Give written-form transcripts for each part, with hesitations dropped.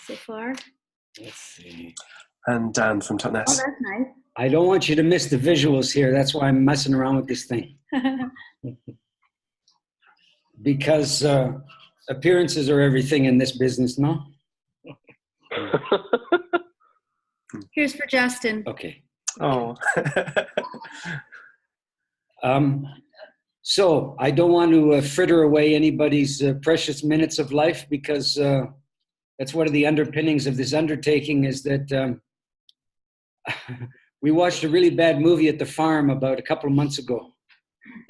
so far. Let's see. And Dan from Totnes. Oh, that's nice. I don't want you to miss the visuals here. That's why I'm messing around with this thing. Because appearances are everything in this business, no? Here's for Justin. Okay. Oh. So I don't want to fritter away anybody's precious minutes of life, because that's one of the underpinnings of this undertaking, is that we watched a really bad movie at the farm about a couple of months ago.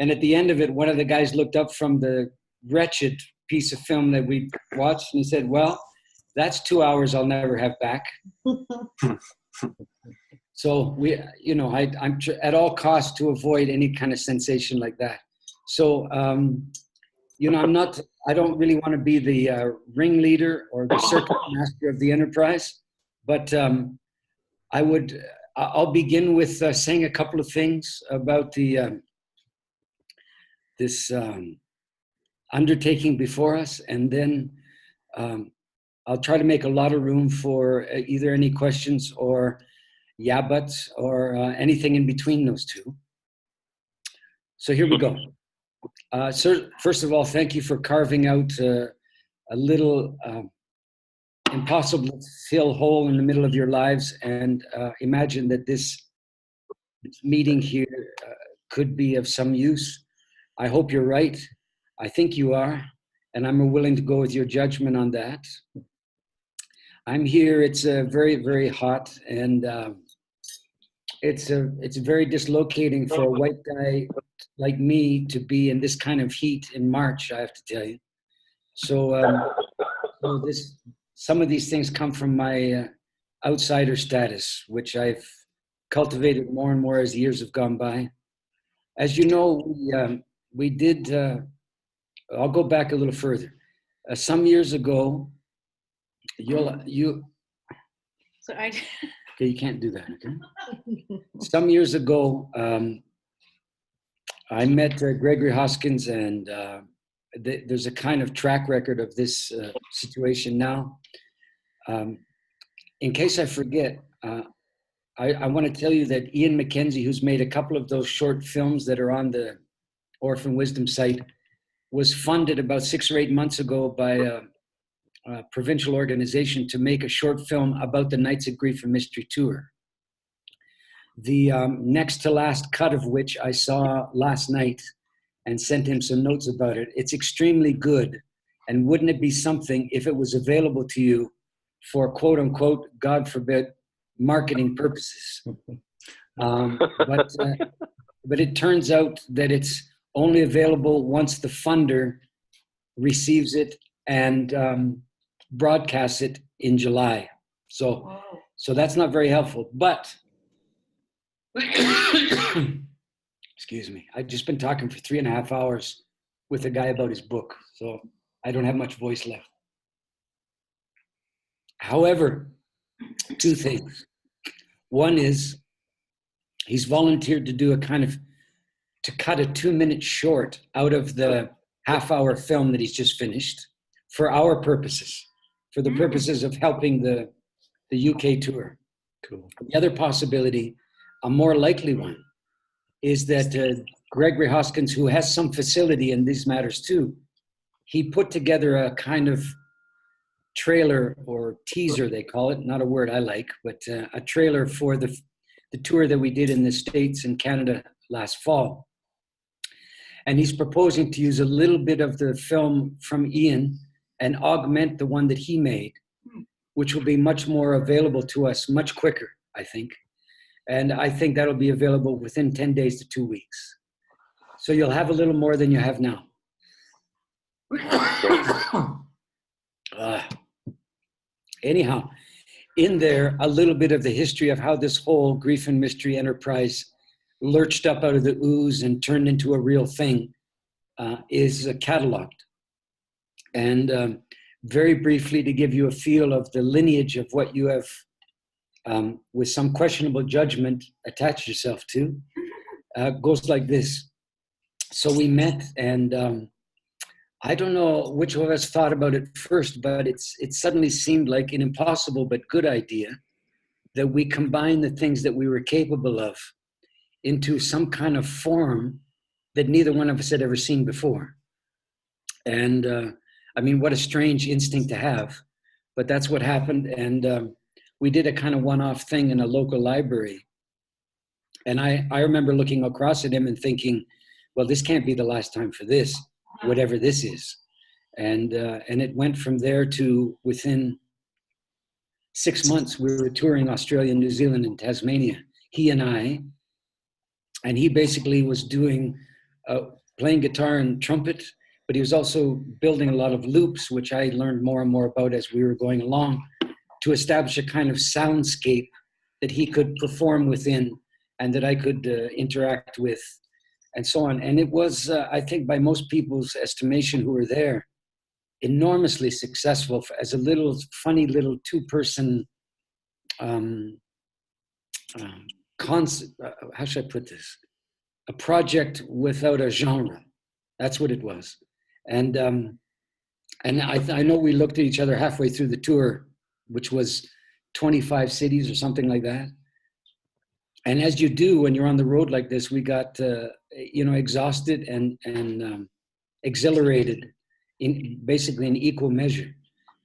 And at the end of it, one of the guys looked up from the wretched piece of film that we watched, and he said, well, that's 2 hours I'll never have back. So I'm at all costs to avoid any kind of sensation like that. So, I don't really want to be the ringleader or the circus master of the enterprise, but I'll begin with saying a couple of things about this undertaking before us, and then I'll try to make a lot of room for either any questions or yeah buts or anything in between those two. So here we go. Sir, first of all, thank you for carving out a little impossible to fill hole in the middle of your lives, and imagine that this meeting here could be of some use. I hope you're right. I think you are, and I'm willing to go with your judgment on that. I'm here. It's very, very hot, and it's very dislocating for a white guy like me to be in this kind of heat in March, I have to tell you. So, some of these things come from my outsider status, which I've cultivated more and more as the years have gone by. As you know, we did, I'll go back a little further. Some years ago, Sorry. Okay, you can't do that, okay? Some years ago, I met Gregory Hoskins, and there's a kind of track record of this situation now. In case I forget, I want to tell you that Ian McKenzie, who's made a couple of those short films that are on the Orphan Wisdom site, was funded about 6 or 8 months ago by a provincial organization to make a short film about the Nights of Grief and Mystery tour. The next to last cut of which I saw last night and sent him some notes about it. It's extremely good. And wouldn't it be something if it was available to you for quote unquote, God forbid, marketing purposes? But it turns out that it's only available once the funder receives it and broadcasts it in July. So that's not very helpful. But excuse me, I've just been talking for 3.5 hours with a guy about his book, so I don't have much voice left. However, 2 things. One is he's volunteered to do to cut a 2-minute short out of the half-hour film that he's just finished for our purposes, for the purposes of helping the UK tour. Cool. The other possibility, a more likely one, is that Gregory Hoskins, who has some facility in these matters too, he put together a kind of trailer or teaser, they call it, not a word I like, but a trailer for the tour that we did in the States and Canada last fall. And he's proposing to use a little bit of the film from Ian and augment the one that he made, which will be much more available to us much quicker, I think. And I think that'll be available within 10 days to 2 weeks. So you'll have a little more than you have now. Anyhow, in there, a little bit of the history of how this whole grief and mystery enterprise lurched up out of the ooze and turned into a real thing is cataloged. And very briefly, to give you a feel of the lineage of what you have, with some questionable judgment, attached yourself to, goes like this. So we met, and I don't know which of us thought about it first, but it suddenly seemed like an impossible but good idea that we combine the things that we were capable of into some kind of form that neither one of us had ever seen before. And I mean, what a strange instinct to have, but that's what happened. And we did a kind of one-off thing in a local library. And I remember looking across at him and thinking, well, this can't be the last time for this, whatever this is. And it went from there to within 6 months, we were touring Australia, New Zealand, and Tasmania, he and I. And he basically was doing, playing guitar and trumpet, but he was also building a lot of loops, which I learned more and more about as we were going along, to establish a kind of soundscape that he could perform within and that I could interact with, and so on. And it was, I think, by most people's estimation who were there, enormously successful as a little funny little two-person how should I put this? A project without a genre. That's what it was. And I know we looked at each other halfway through the tour, which was 25 cities or something like that. And as you do when you're on the road like this, we got exhausted and exhilarated in basically in equal measure.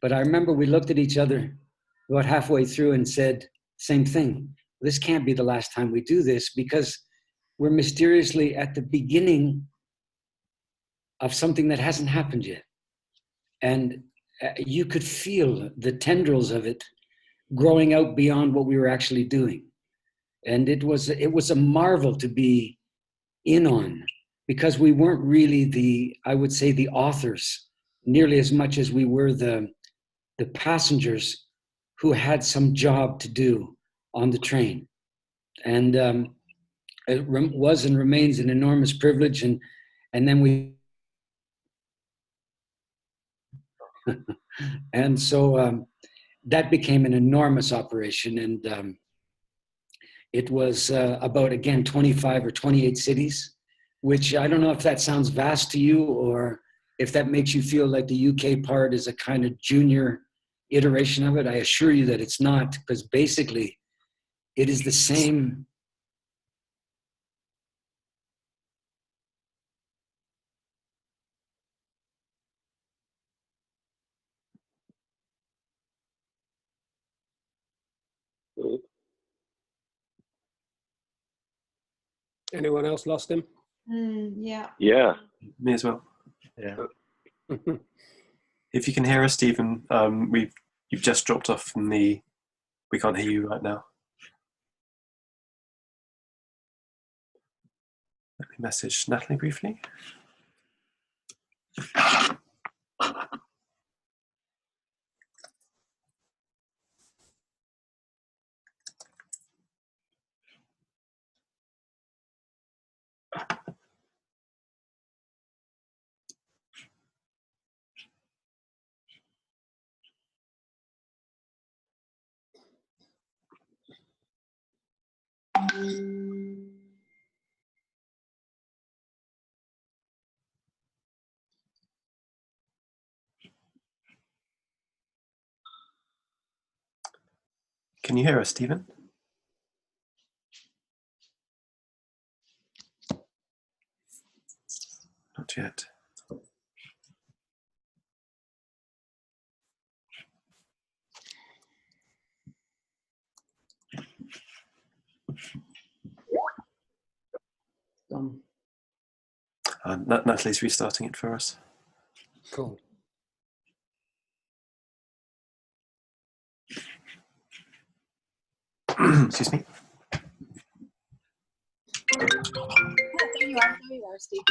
But I remember we looked at each other about halfway through and said, same thing. This can't be the last time we do this, because we're mysteriously at the beginning of something that hasn't happened yet. And you could feel the tendrils of it growing out beyond what we were actually doing. And it was a marvel to be in on, because we weren't really I would say the authors nearly as much as we were the passengers who had some job to do on the train. And it was and remains an enormous privilege. And then we, and so that became an enormous operation. And it was about, again, 25 or 28 cities, which I don't know if that sounds vast to you or if that makes you feel like the UK part is a kind of junior iteration of it. I assure you that it's not, because basically it is the same. Anyone else lost him? Yeah. Yeah. Me as well. Yeah. If you can hear us, Stephen, you've just dropped off from we can't hear you right now. Let me message Natalie briefly. Can you hear us, Stephen? Not yet. Natalie's restarting it for us. Cool. Excuse me. Oh, there you are. There you are, Steve.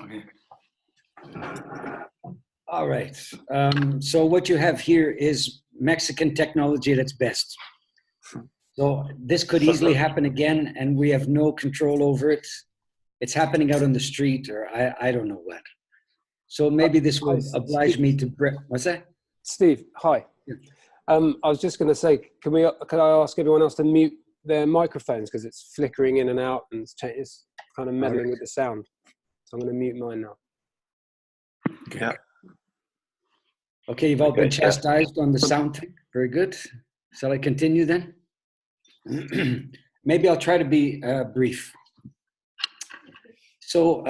Okay. All right. So what you have here is Mexican technology at its best. So this could easily happen again, and we have no control over it. It's happening out on the street, or I don't know what. So maybe this will oblige me to. What's that? Steve, hi. Yeah. I was just going to say, can I ask everyone else to mute their microphones, because it's flickering in and out and it's kind of meddling with the sound. So I'm going to mute mine now. Yeah. Okay, you've all been Okay, yeah. chastised on the sound thing. Very good. Shall I continue then? Maybe I'll try to be brief. So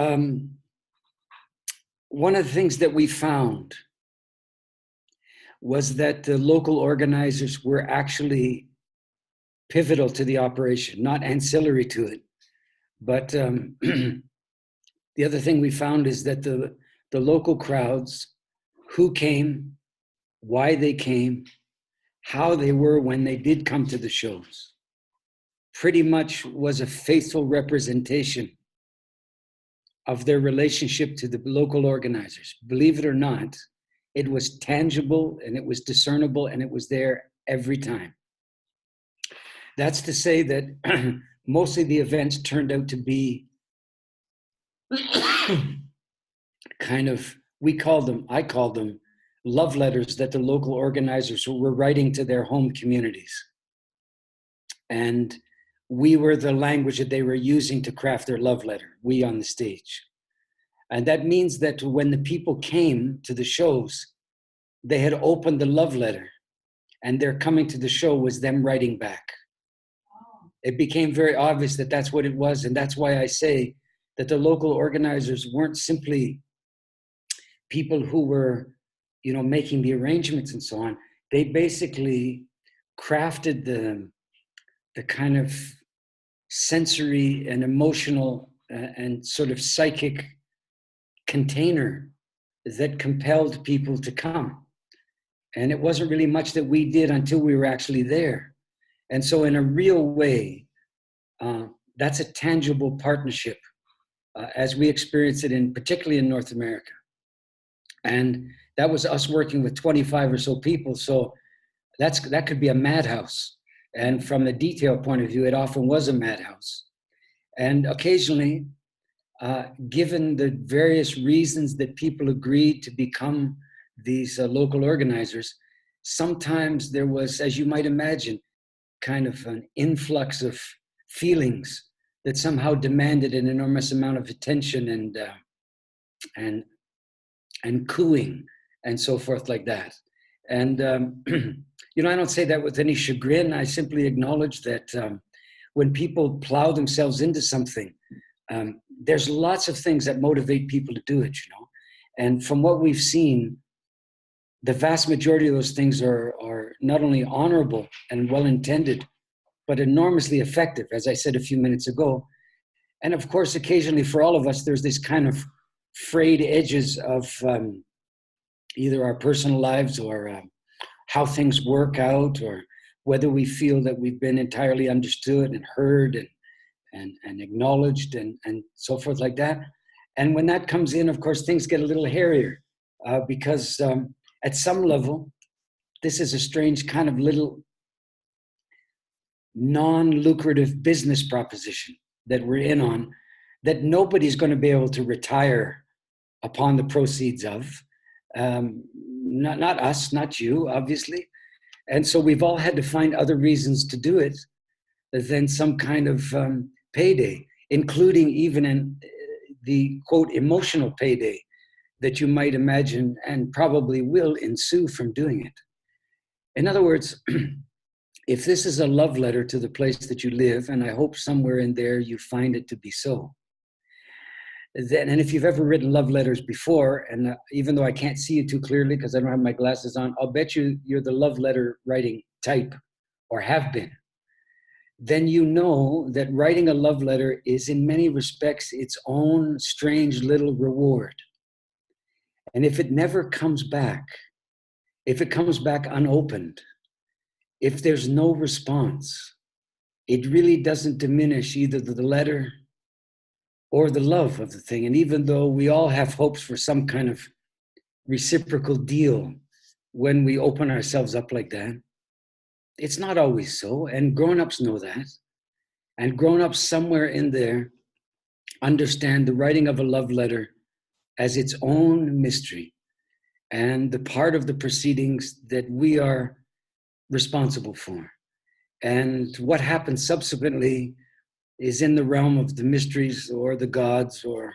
one of the things that we found was that the local organizers were actually pivotal to the operation, not ancillary to it. But the other thing we found is that the local crowds, who came, why they came, how they were when they did come to the shows, pretty much was a faithful representation of their relationship to the local organizers. Believe it or not, it was tangible and it was discernible and it was there every time. That's to say that most of the events turned out to be kind of, I called them love letters that the local organizers were writing to their home communities. And we were the language that they were using to craft their love letter, we on the stage. And that means that when the people came to the shows, they had opened the love letter and their coming to the show was them writing back. It became very obvious that that's what it was. And that's why I say that the local organizers weren't simply people who were, making the arrangements and so on. They basically crafted the kind of sensory and emotional and sort of psychic container that compelled people to come. And it wasn't really much that we did until we were actually there. And so in a real way, that's a tangible partnership as we experience it particularly in North America. And that was us working with 25 or so people. So that could be a madhouse. And from the detail point of view, it often was a madhouse. And occasionally, given the various reasons that people agreed to become these local organizers, sometimes there was, as you might imagine, kind of an influx of feelings that somehow demanded an enormous amount of attention and cooing and so forth like that. And, I don't say that with any chagrin. I simply acknowledge that when people plow themselves into something, there's lots of things that motivate people to do it, And from what we've seen, the vast majority of those things are not only honorable and well-intended, but enormously effective, as I said a few minutes ago. And of course, occasionally for all of us, there's this kind of frayed edges of either our personal lives or how things work out, or whether we feel that we've been entirely understood and heard and acknowledged and so forth like that. And when that comes in, of course, things get a little hairier because at some level, this is a strange kind of little non-lucrative business proposition that we're in on, that nobody's going to be able to retire upon the proceeds of. Not us, not you, obviously. And so we've all had to find other reasons to do it than some kind of payday, including even in the, quote, emotional payday that you might imagine and probably will ensue from doing it. In other words, if this is a love letter to the place that you live, and I hope somewhere in there you find it to be so, then, and if you've ever written love letters before, and even though I can't see you too clearly because I don't have my glasses on, I'll bet you're the love letter writing type or have been. Then you know that writing a love letter is in many respects its own strange little reward. And if it never comes back, if it comes back unopened, if there's no response, it really doesn't diminish either the letter or the love of the thing. And even though we all have hopes for some kind of reciprocal deal when we open ourselves up like that, it's not always so. And grown-ups know that. And grown-ups somewhere in there understand the writing of a love letter as its own mystery and the part of the proceedings that we are responsible for. And what happens subsequently is in the realm of the mysteries or the gods or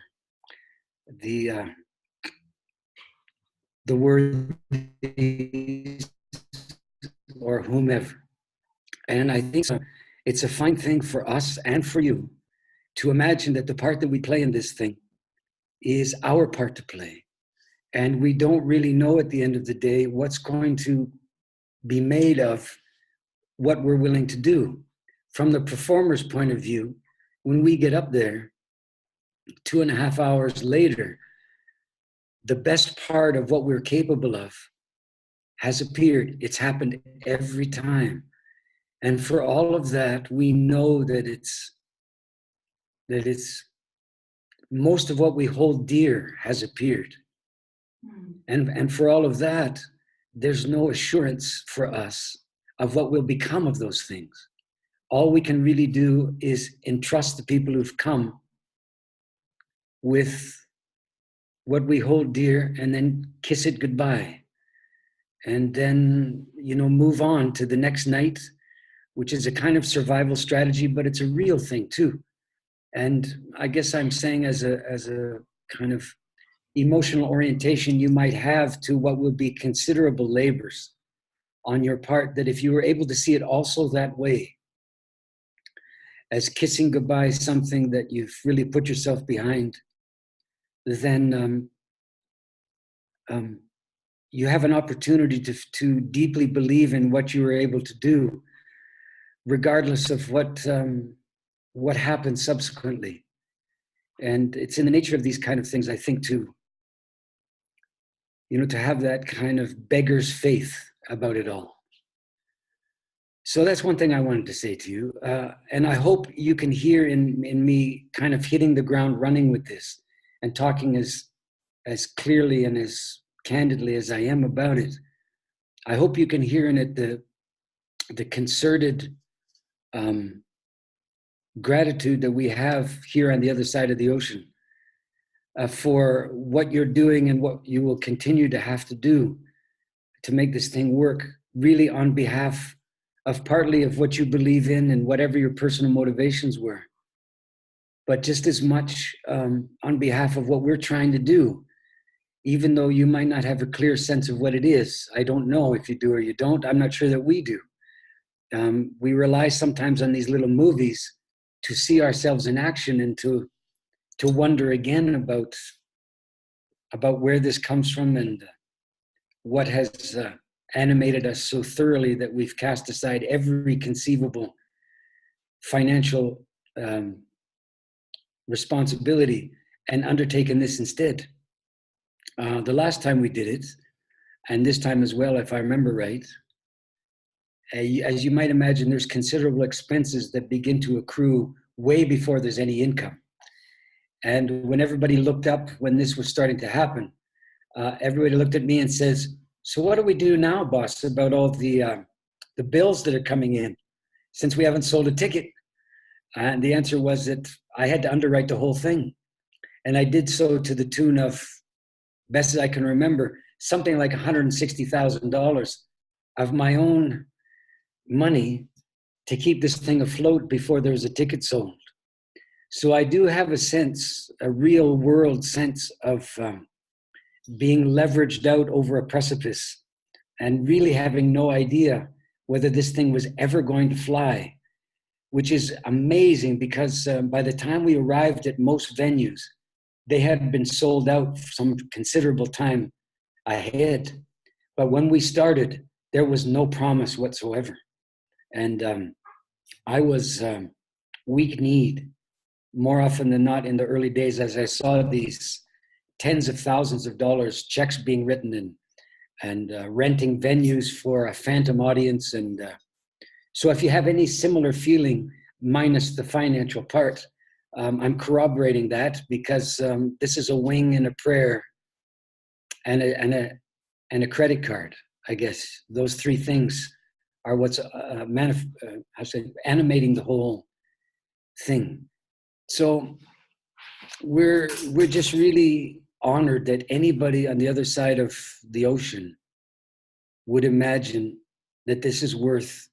the worthies or whomever. And I think it's a fine thing for us and for you to imagine that the part that we play in this thing is our part to play. And we don't really know at the end of the day what's going to be made of what we're willing to do. From the performer's point of view, when we get up there 2.5 hours later, the best part of what we're capable of has appeared. It's happened every time. And for all of that, we know that it's most of what we hold dear has appeared. And for all of that, there's no assurance for us of what will become of those things. All we can really do is entrust the people who've come with what we hold dear and then kiss it goodbye. And then, move on to the next night, which is a kind of survival strategy, but it's a real thing too. And I guess I'm saying as a kind of emotional orientation you might have to what would be considerable labors on your part, that if you were able to see it also that way, as kissing goodbye something that you've really put yourself behind, then you have an opportunity to deeply believe in what you were able to do, regardless of what happens subsequently. And it's in the nature of these kind of things, I think, to have that kind of beggar's faith about it all. So that's one thing I wanted to say to you. And I hope you can hear in me kind of hitting the ground running with this and talking as clearly and as candidly as I am about it. I hope you can hear in it the concerted gratitude that we have here on the other side of the ocean for what you're doing and what you will continue to have to do to make this thing work, really on behalf of partly of what you believe in and whatever your personal motivations were, but just as much on behalf of what we're trying to do, even though you might not have a clear sense of what it is. I don't know if you do or you don't. I'm not sure that we do. We rely sometimes on these little movies to see ourselves in action and to wonder again about where this comes from and what has animated us so thoroughly that we've cast aside every conceivable financial responsibility and undertaken this instead. The last time we did it, and this time as well, if I remember right, as you might imagine, there's considerable expenses that begin to accrue way before there's any income. And when everybody looked up when this was starting to happen, everybody looked at me and says, "So what do we do now, boss, about all the bills that are coming in since we haven't sold a ticket?" And the answer was that I had to underwrite the whole thing. And I did so to the tune of, best as I can remember, something like $160,000 of my own money to keep this thing afloat before there was a ticket sold. So I do have a sense, a real world sense of being leveraged out over a precipice and really having no idea whether this thing was ever going to fly, which is amazing because by the time we arrived at most venues, they had been sold out for some considerable time ahead. But when we started, there was no promise whatsoever. And I was weak-kneed more often than not in the early days as I saw these tens of thousands of dollars checks being written and renting venues for a phantom audience. And so if you have any similar feeling, minus the financial part, I'm corroborating that because this is a wing and a prayer and a credit card, I guess. Those three things are what's animating the whole thing. So we're just really honored that anybody on the other side of the ocean would imagine that this is worth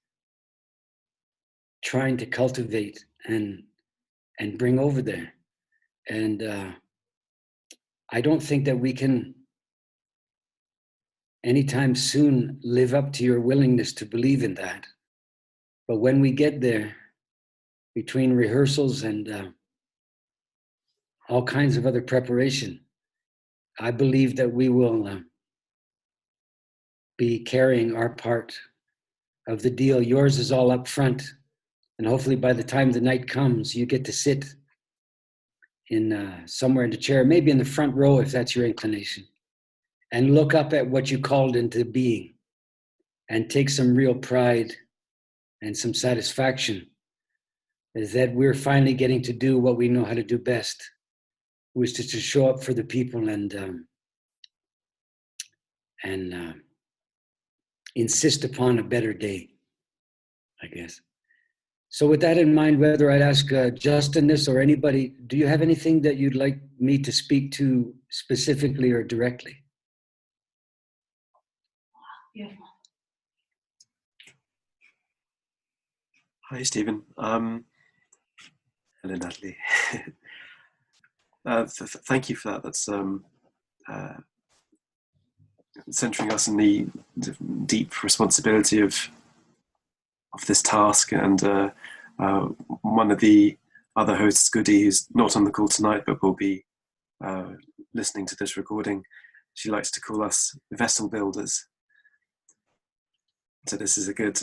trying to cultivate and and bring over there. And I don't think that we can anytime soon live up to your willingness to believe in that. But when we get there, between rehearsals and all kinds of other preparation, I believe that we will be carrying our part of the deal. Yours is all up front. And hopefully by the time the night comes, you get to sit in somewhere in the chair, maybe in the front row if that's your inclination, and look up at what you called into being and take some real pride and some satisfaction is that we're finally getting to do what we know how to do best, which is to show up for the people and insist upon a better day, I guess. So with that in mind, whether I'd ask Justin this or anybody, do you have anything that you'd like me to speak to specifically or directly? Beautiful. Hi, Stephen. Hello, Natalie. Thank you for that. That's centering us in the deep responsibility of this task. And one of the other hosts, Goody, who's not on the call tonight but will be listening to this recording, she likes to call us vessel builders. So this is a good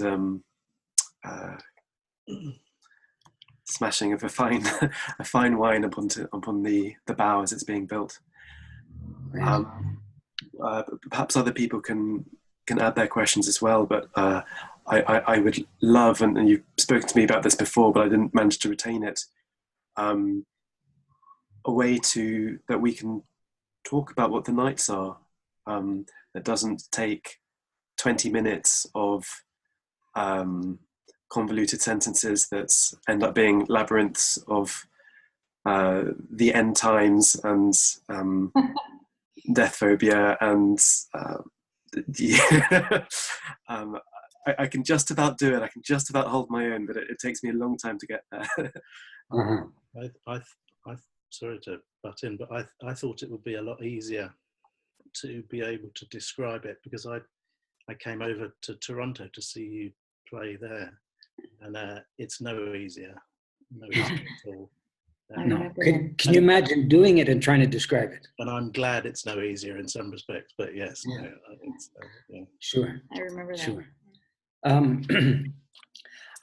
smashing of a fine wine upon the bow as it's being built. Perhaps other people can add their questions as well, but I would love, and you've spoken to me about this before, but I didn't manage to retain it, a way that we can talk about what the nights are, that doesn't take 20 minutes of convoluted sentences that end up being labyrinths of the end times and death phobia and I can just about do it. I can just about hold my own, but it takes me a long time to get there. I sorry to butt in, but I thought it would be a lot easier to be able to describe it, because I came over to Toronto to see you play there, and it's no easier at all. No. Can you imagine doing it and trying to describe it? And I'm glad it's no easier in some respects, but yes. Yeah. Yeah. Sure. I remember that. Sure.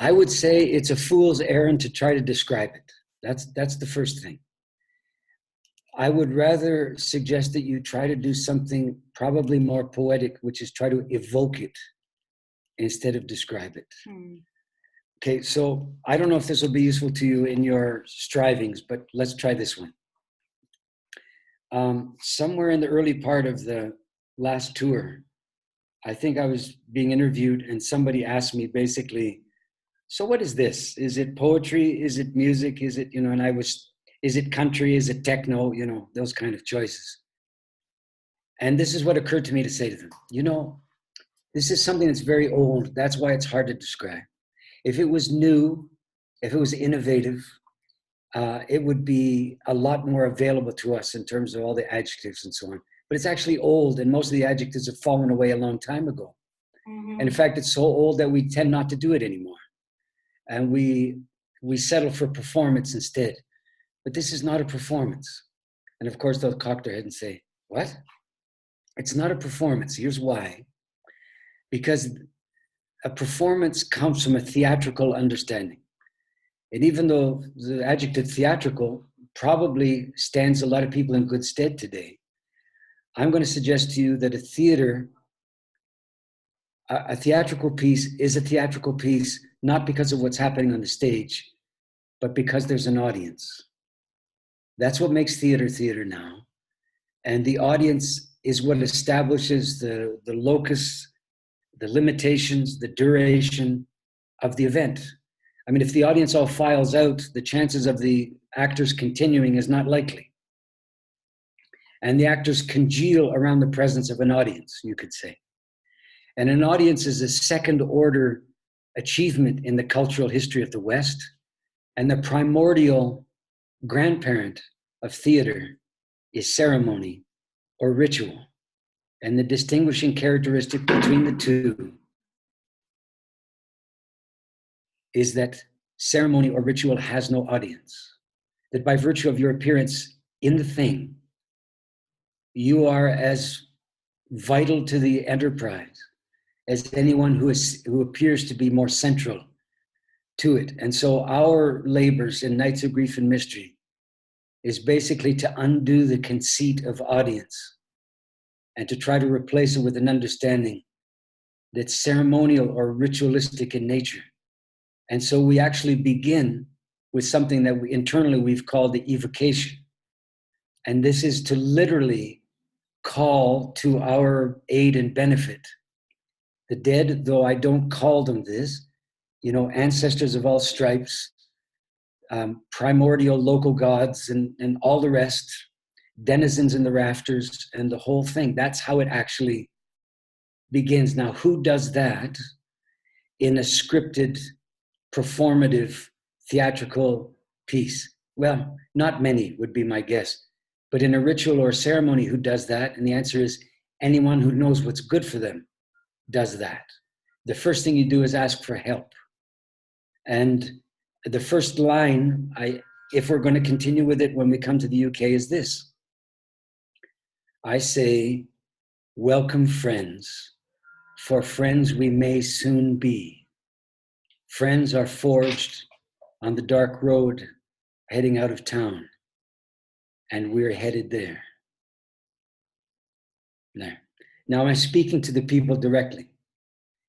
I would say it's a fool's errand to try to describe it. That's the first thing. I would rather suggest that you try to do something probably more poetic, which is try to evoke it instead of describe it. Okay, so I don't know if this will be useful to you in your strivings, but let's try this one. Somewhere in the early part of the last tour, I think I was being interviewed and somebody asked me basically, so what is this? Is it poetry? Is it music? Is it, is it country? Is it techno? Those kind of choices. And this is what occurred to me to say to them, this is something that's very old. That's why it's hard to describe. If it was new, if it was innovative, it would be a lot more available to us in terms of all the adjectives and so on. But it's actually old, and most of the adjectives have fallen away a long time ago. Mm-hmm. And in fact, it's so old that we tend not to do it anymore. And we settle for performance instead. But this is not a performance. And of course, they'll cock their head and say, what? It's not a performance. Here's why. Because a performance comes from a theatrical understanding. And even though the adjective theatrical probably stands a lot of people in good stead today, I'm going to suggest to you that a theatrical piece is a theatrical piece, not because of what's happening on the stage, but because there's an audience. That's what makes theater now. And the audience is what establishes the locus, the limitations, the duration of the event. I mean, if the audience all files out, the chances of the actors continuing is not likely. And the actors congeal around the presence of an audience, you could say. And an audience is a second order achievement in the cultural history of the West, and the primordial grandparent of theater is ceremony or ritual. And the distinguishing characteristic between the two is that ceremony or ritual has no audience. That by virtue of your appearance in the thing, you are as vital to the enterprise as anyone who appears to be more central to it. And so our labors in Nights of Grief and Mystery is basically to undo the conceit of audience and to try to replace it with an understanding that's ceremonial or ritualistic in nature. And so we actually begin with something that internally we've called the evocation. And this is to literally call to our aid and benefit the dead, though I don't call them this, ancestors of all stripes, primordial local gods, and all the rest, denizens in the rafters, and the whole thing. That's how it actually begins. Now, who does that in a scripted, performative, theatrical piece? Well, not many would be my guess. But in a ritual or a ceremony, who does that? And the answer is anyone who knows what's good for them does that. The first thing you do is ask for help. And the first line, if we're going to continue with it when we come to the UK, is this. I say, welcome friends, for friends we may soon be. Friends are forged on the dark road heading out of town, and we're headed there. Now I'm speaking to the people directly.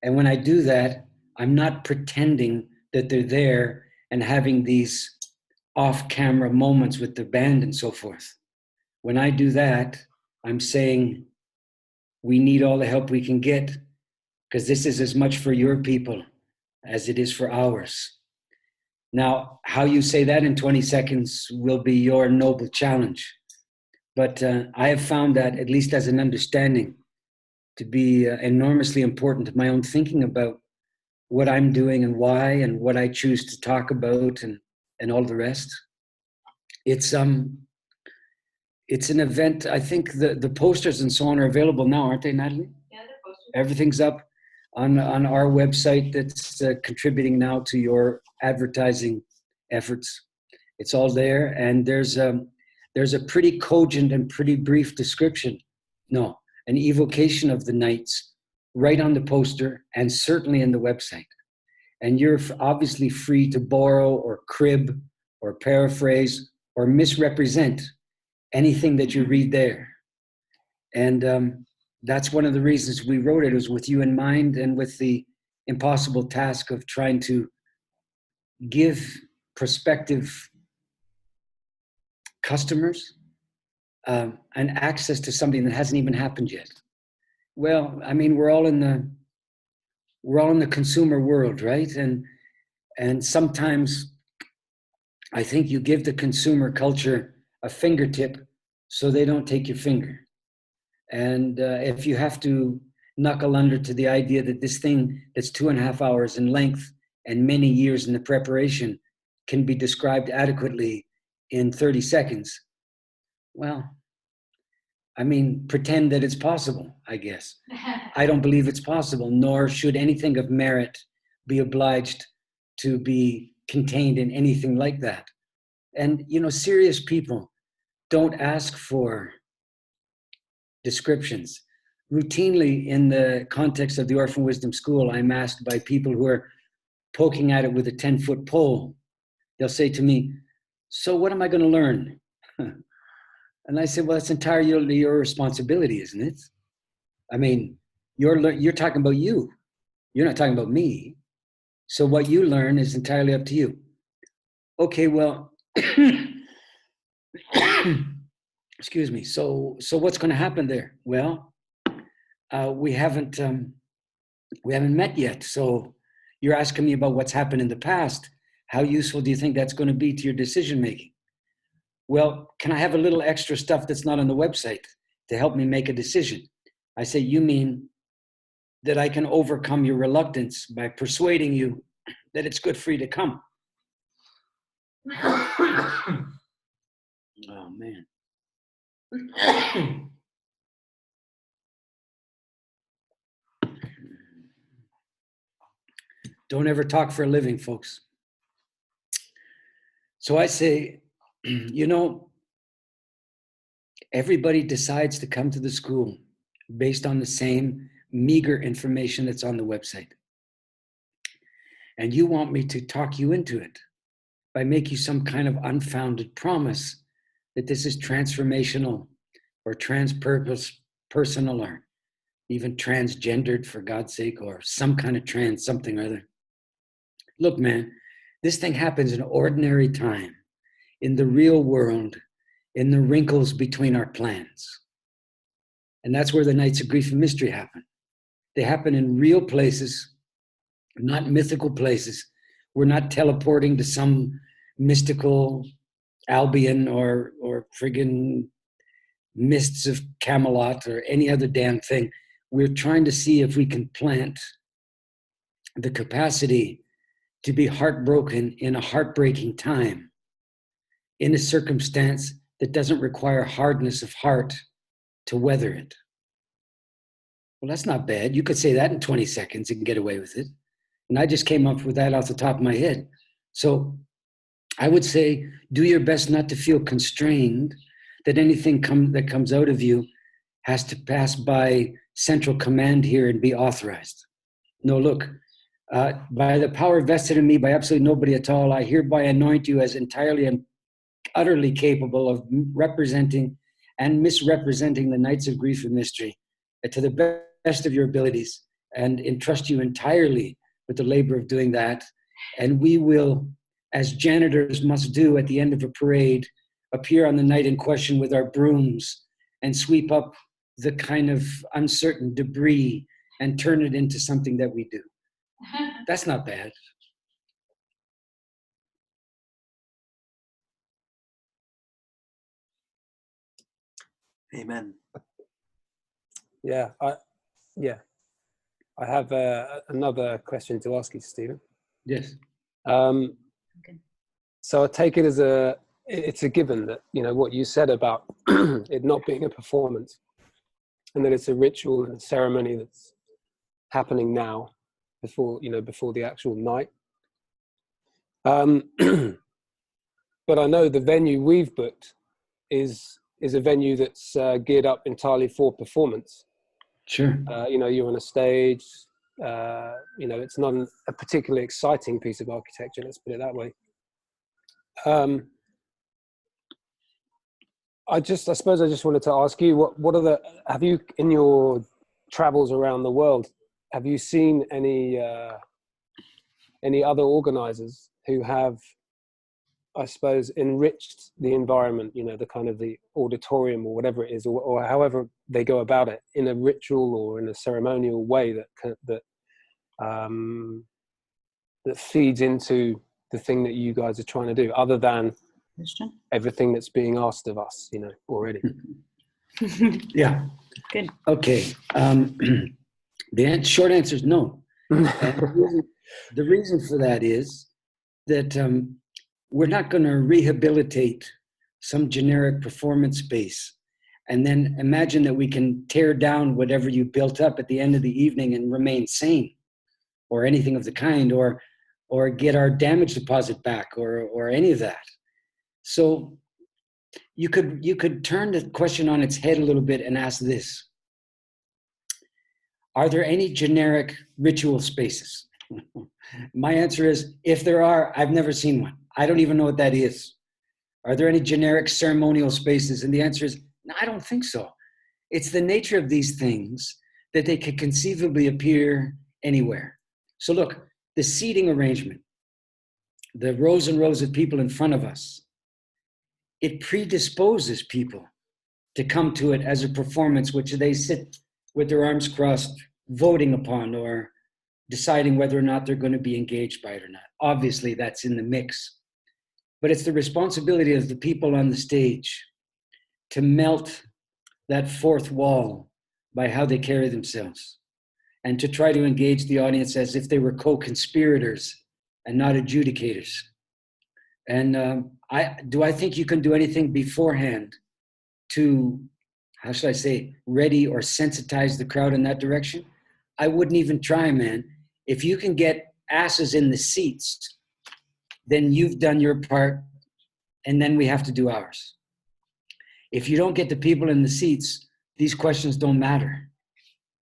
And when I do that, I'm not pretending that they're there and having these off-camera moments with the band and so forth. When I do that, I'm saying we need all the help we can get because this is as much for your people as it is for ours. Now, how you say that in 20 seconds will be your noble challenge. But I have found that, at least as an understanding, to be enormously important to my own thinking about what I'm doing and why and what I choose to talk about and all the rest. It's an event. I think the posters and so on are available now, aren't they, Natalie? Yeah, they're posters. Everything's up on our website that's contributing now to your advertising efforts. It's all there, and there's a pretty cogent and pretty brief description. No, an evocation of the nights right on the poster and certainly in the website. And you're obviously free to borrow or crib or paraphrase or misrepresent anything that you read there. And that's one of the reasons we wrote it. It was with you in mind and with the impossible task of trying to give prospective customers an access to something that hasn't even happened yet. Well, I mean, we're all in the consumer world, right? And sometimes I think you give the consumer culture a fingertip so they don't take your finger. And if you have to knuckle under to the idea that this thing that's 2.5 hours in length and many years in the preparation can be described adequately in 30 seconds, well, I mean, pretend that it's possible, I guess. I don't believe it's possible, nor should anything of merit be obliged to be contained in anything like that. And, serious people don't ask for descriptions. Routinely, in the context of the Orphan Wisdom School, I'm asked by people who are poking at it with a 10-foot pole. They'll say to me, so what am I going to learn? And I say, well, it's entirely your responsibility, isn't it? I mean, you're talking about you. You're not talking about me. So what you learn is entirely up to you. Okay, well, excuse me. So what's going to happen there? Well, we haven't met yet. So you're asking me about what's happened in the past. How useful do you think that's going to be to your decision making? Well, can I have a little extra stuff that's not on the website to help me make a decision? I say, you mean that I can overcome your reluctance by persuading you that it's good for you to come? Oh, man. Don't ever talk for a living, folks. So I say, you know, everybody decides to come to the school based on the same meager information that's on the website. And you want me to talk you into it by making you some kind of unfounded promise that this is transformational or personal or even transgendered, for God's sake, or some kind of trans something or other. Look, man, this thing happens in ordinary time, in the real world, in the wrinkles between our plans. And that's where the nights of grief and mystery happen. They happen in real places, not mythical places. We're not teleporting to some mystical Albion or friggin' mists of Camelot or any other damn thing. We're trying to see if we can plant the capacity to be heartbroken in a heartbreaking time, in a circumstance that doesn't require hardness of heart to weather it. Well, that's not bad. You could say that in 20 seconds and get away with it. And I just came up with that off the top of my head. So I would say, do your best not to feel constrained that anything that comes out of you has to pass by central command here and be authorized. No, look, by the power vested in me by absolutely nobody at all, I hereby anoint you as entirely and utterly capable of representing and misrepresenting the nights of grief and mystery to the best of your abilities, and entrust you entirely with the labor of doing that. And we will, as janitors must do at the end of a parade, appear on the night in question with our brooms and sweep up the kind of uncertain debris and turn it into something that we do. That's not bad. Amen. Yeah, I have another question to ask you, Stephen. Yes. So I take it as it's a given that, you know, what you said about it not being a performance, and that it's a ritual and a ceremony that's happening now before the actual night. But I know the venue we've booked is a venue that's geared up entirely for performance. Sure. You know, you're on a stage. You know, it's not a particularly exciting piece of architecture, let's put it that way. I suppose I just wanted to ask you, have you, in your travels around the world, have you seen any other organizers who have, I suppose, enriched the environment, you know, the kind of the auditorium or whatever it is, or however they go about it, in a ritual or in a ceremonial way that feeds into the thing that you guys are trying to do, other than everything that's being asked of us, you know, already? Yeah. Good. Okay. The short answer is no. And the reason for that is that we're not going to rehabilitate some generic performance space and then imagine that we can tear down whatever you built up at the end of the evening and remain sane, or anything of the kind, or get our damage deposit back, or any of that. So you could turn the question on its head a little bit and ask this: are there any generic ritual spaces? My answer is, if there are, I've never seen one. I don't even know what that is. Are there any generic ceremonial spaces? And the answer is, no, I don't think so. It's the nature of these things that they could conceivably appear anywhere. So look, the seating arrangement, the rows and rows of people in front of us, it predisposes people to come to it as a performance which they sit with their arms crossed, voting upon or deciding whether or not they're going to be engaged by it or not. Obviously, that's in the mix. But it's the responsibility of the people on the stage to melt that fourth wall by how they carry themselves, and to try to engage the audience as if they were co-conspirators and not adjudicators. And I think you can do anything beforehand to, how should I say, ready or sensitize the crowd in that direction? I wouldn't even try, man. If you can get asses in the seats, then you've done your part, and then we have to do ours. If you don't get the people in the seats, these questions don't matter,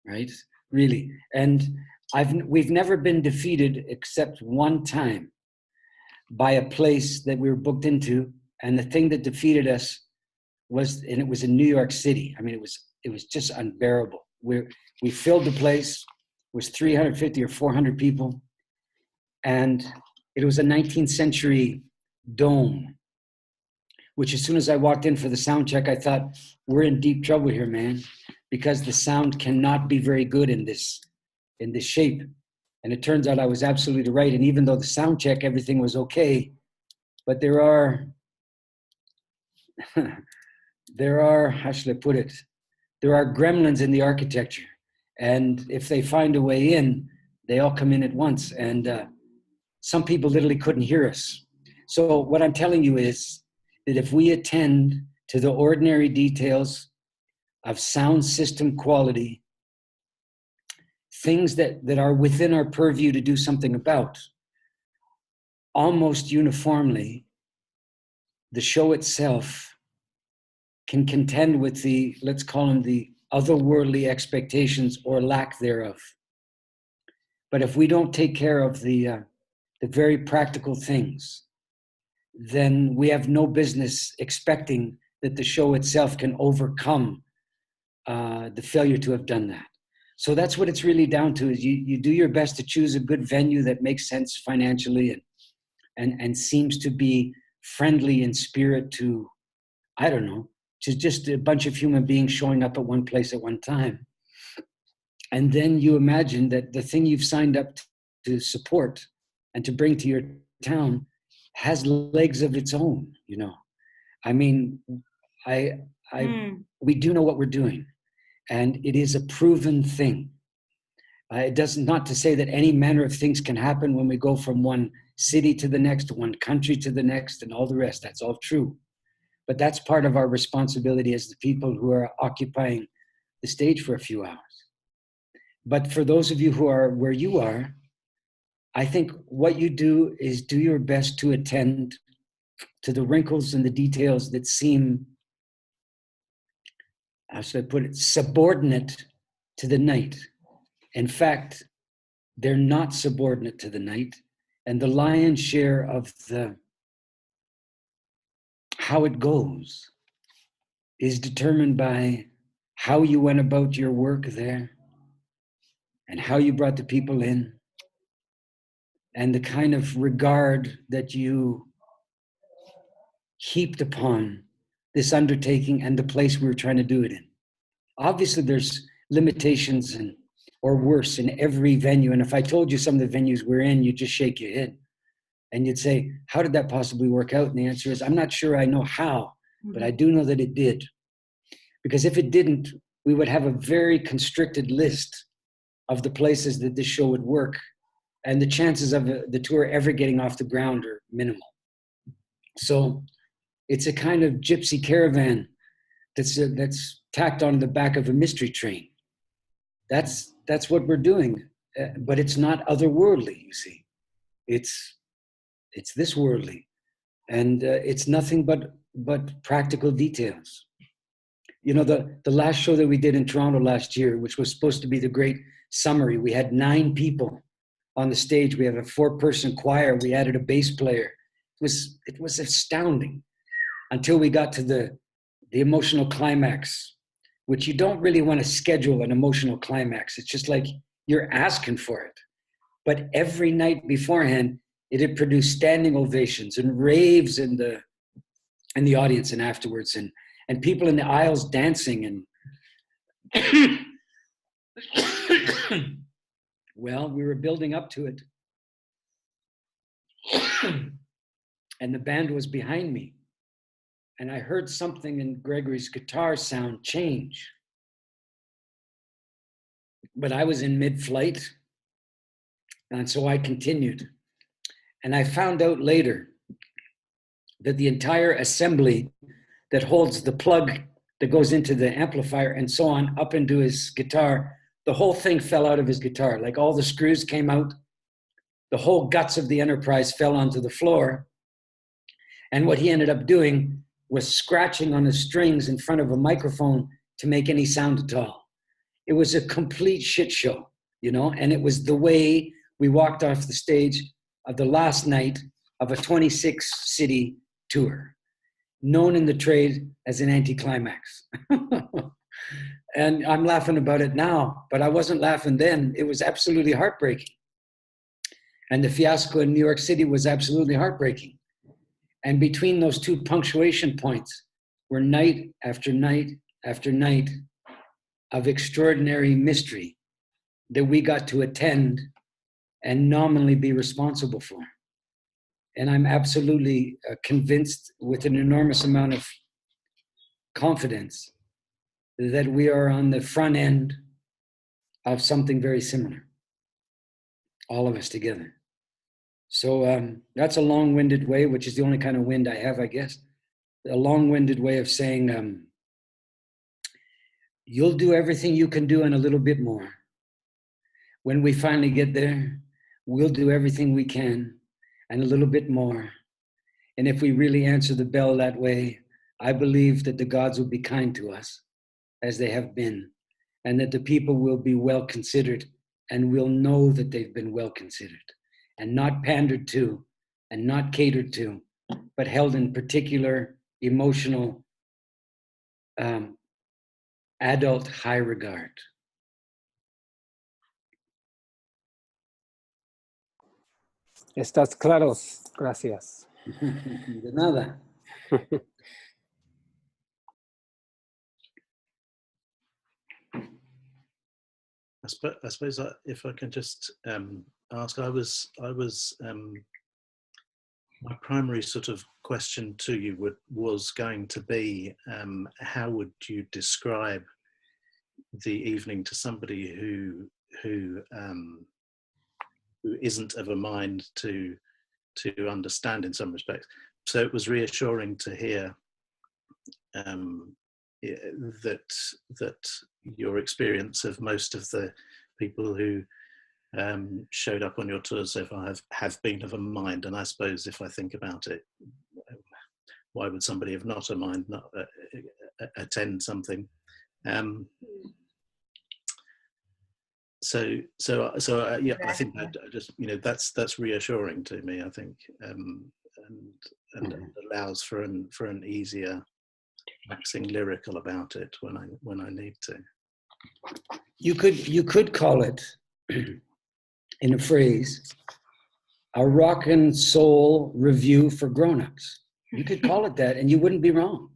right? Really. And we've never been defeated except one time by a place that we were booked into, and the thing that defeated us was, and it was in New York City. I mean, it was just unbearable. We filled the place. It was 350 or 400 people, and it was a 19th century dome, which as soon as I walked in for the sound check, I thought, we're in deep trouble here, man, because the sound cannot be very good in this shape. And it turns out I was absolutely right. And even though the sound check, everything was okay, but there are, how should I put it? There are gremlins in the architecture. And if they find a way in, they all come in at once. And some people literally couldn't hear us. So what I'm telling you is that if we attend to the ordinary details of sound system quality, things that are within our purview to do something about, almost uniformly, the show itself can contend with the, let's call them the otherworldly expectations or lack thereof. But if we don't take care of the very practical things, then we have no business expecting that the show itself can overcome the failure to have done that. So that's what it's really down to, is you do your best to choose a good venue that makes sense financially and seems to be friendly in spirit to, I don't know, to just a bunch of human beings showing up at one place at one time. And then you imagine that the thing you've signed up to support and to bring to your town has legs of its own, you know. I mean, we do know what we're doing, and it is a proven thing. It doesn't, not to say that any manner of things can happen when we go from one city to the next, one country to the next, and all the rest. That's all true. But that's part of our responsibility as the people who are occupying the stage for a few hours. But for those of you who are where you are, I think what you do is do your best to attend to the wrinkles and the details that seem, how should I put it, subordinate to the night. In fact, they're not subordinate to the night. And the lion's share of how it goes is determined by how you went about your work there and how you brought the people in and the kind of regard that you heaped upon this undertaking and the place we were trying to do it in. Obviously, there's limitations or worse in every venue. And if I told you some of the venues we're in, you'd just shake your head. And you'd say, how did that possibly work out? And the answer is, I'm not sure I know how, but I do know that it did. Because if it didn't, we would have a very constricted list of the places that this show would work. And the chances of the tour ever getting off the ground are minimal. So it's a kind of gypsy caravan that's tacked on the back of a mystery train. That's what we're doing. But it's not otherworldly, you see. It's this worldly, and it's nothing but practical details. You know, the last show that we did in Toronto last year, which was supposed to be the great summary, we had 9 people on the stage. We have a 4-person choir. We added a bass player. It was astounding until we got to the emotional climax, which you don't really want to schedule an emotional climax. It's just like you're asking for it. But every night beforehand, it had produced standing ovations and raves in the audience and afterwards, and people in the aisles dancing. And well, we were building up to it. And the band was behind me. And I heard something in Gregory's guitar sound change. But I was in mid-flight. And so I continued. And I found out later that the entire assembly that holds the plug that goes into the amplifier and so on up into his guitar, the whole thing fell out of his guitar. Like all the screws came out, the whole guts of the Enterprise fell onto the floor. And what he ended up doing was scratching on the strings in front of a microphone to make any sound at all. It was a complete shit show, you know, and it was the way we walked off the stage of the last night of a 26-city tour, known in the trade as an anticlimax. And I'm laughing about it now, but I wasn't laughing then. It was absolutely heartbreaking. And the fiasco in New York City was absolutely heartbreaking. And between those two punctuation points were night after night after night of extraordinary mystery that we got to attend and nominally be responsible for. And I'm absolutely convinced with an enormous amount of confidence that we are on the front end of something very similar, all of us together. So that's a long-winded way, which is the only kind of wind I have, I guess. A long-winded way of saying, you'll do everything you can do and a little bit more. When we finally get there, we'll do everything we can and a little bit more. And if we really answer the bell that way, I believe that the gods will be kind to us, as they have been, and that the people will be well considered and will know that they've been well considered and not pandered to and not catered to, but held in particular emotional, adult high regard. Estás claros. Gracias. De nada. I suppose if I can just ask, my primary sort of question to you was going to be, how would you describe the evening to somebody who isn't of a mind to understand in some respects? So it was reassuring to hear that your experience of most of the people who showed up on your tours so far have been of a mind. And I suppose if I think about it, why would somebody of not a mind not attend something? So yeah, I think that just, you know, that's reassuring to me, I think, and allows for an easier waxing lyrical about it when I need to. You could call it, in a phrase, a rock and soul review for grown-ups. You could call it that and you wouldn't be wrong.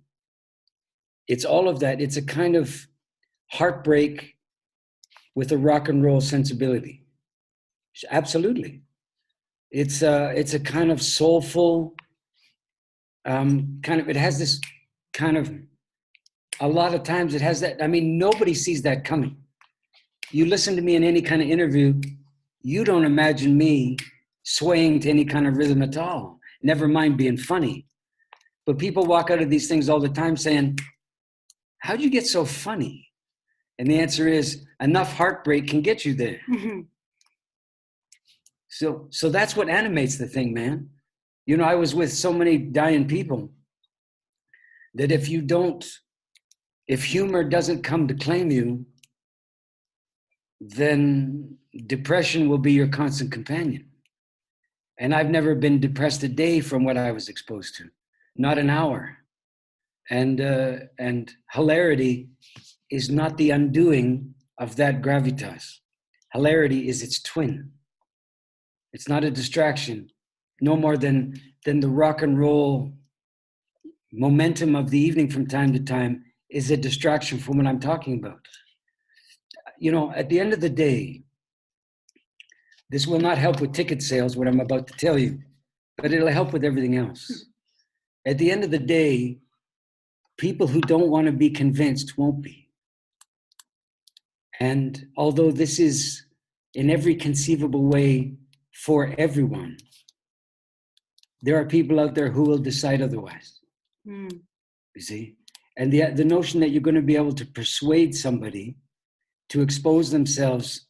It's all of that. It's a kind of heartbreak with a rock and roll sensibility. Absolutely. It's a kind of soulful, it has this kind of, a lot of times it has that, I mean, nobody sees that coming. You listen to me in any kind of interview, you don't imagine me swaying to any kind of rhythm at all, never mind being funny. But people walk out of these things all the time saying, how'd you get so funny? And the answer is, enough heartbreak can get you there. Mm-hmm. So that's what animates the thing, man. You know, I was with so many dying people that if humor doesn't come to claim you, then depression will be your constant companion. And I've never been depressed a day from what I was exposed to, not an hour. And hilarity is not the undoing of that gravitas. Hilarity is its twin. It's not a distraction, no more than the rock and roll momentum of the evening from time to time is a distraction from what I'm talking about. You know, at the end of the day, this will not help with ticket sales, what I'm about to tell you, but it'll help with everything else. At the end of the day, people who don't want to be convinced won't be. And although this is in every conceivable way for everyone, there are people out there who will decide otherwise. Mm. You see? And the notion that you're going to be able to persuade somebody to expose themselves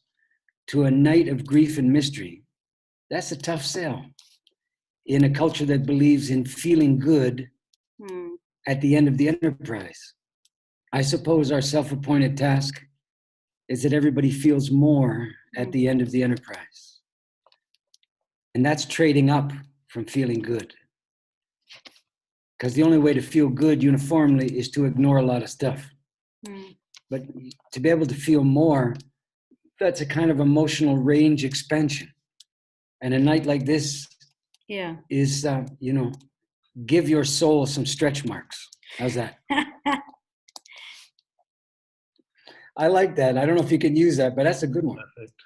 to a night of grief and mystery, that's a tough sell in a culture that believes in feeling good Mm. at the end of the enterprise. I suppose our self-appointed task is that everybody feels more at the end of the enterprise. And that's trading up from feeling good. Because the only way to feel good uniformly is to ignore a lot of stuff. Mm. But to be able to feel more, that's a kind of emotional range expansion. And a night like this Yeah. is, give your soul some stretch marks. How's that? I like that. I don't know if you can use that, but that's a good one. Perfect.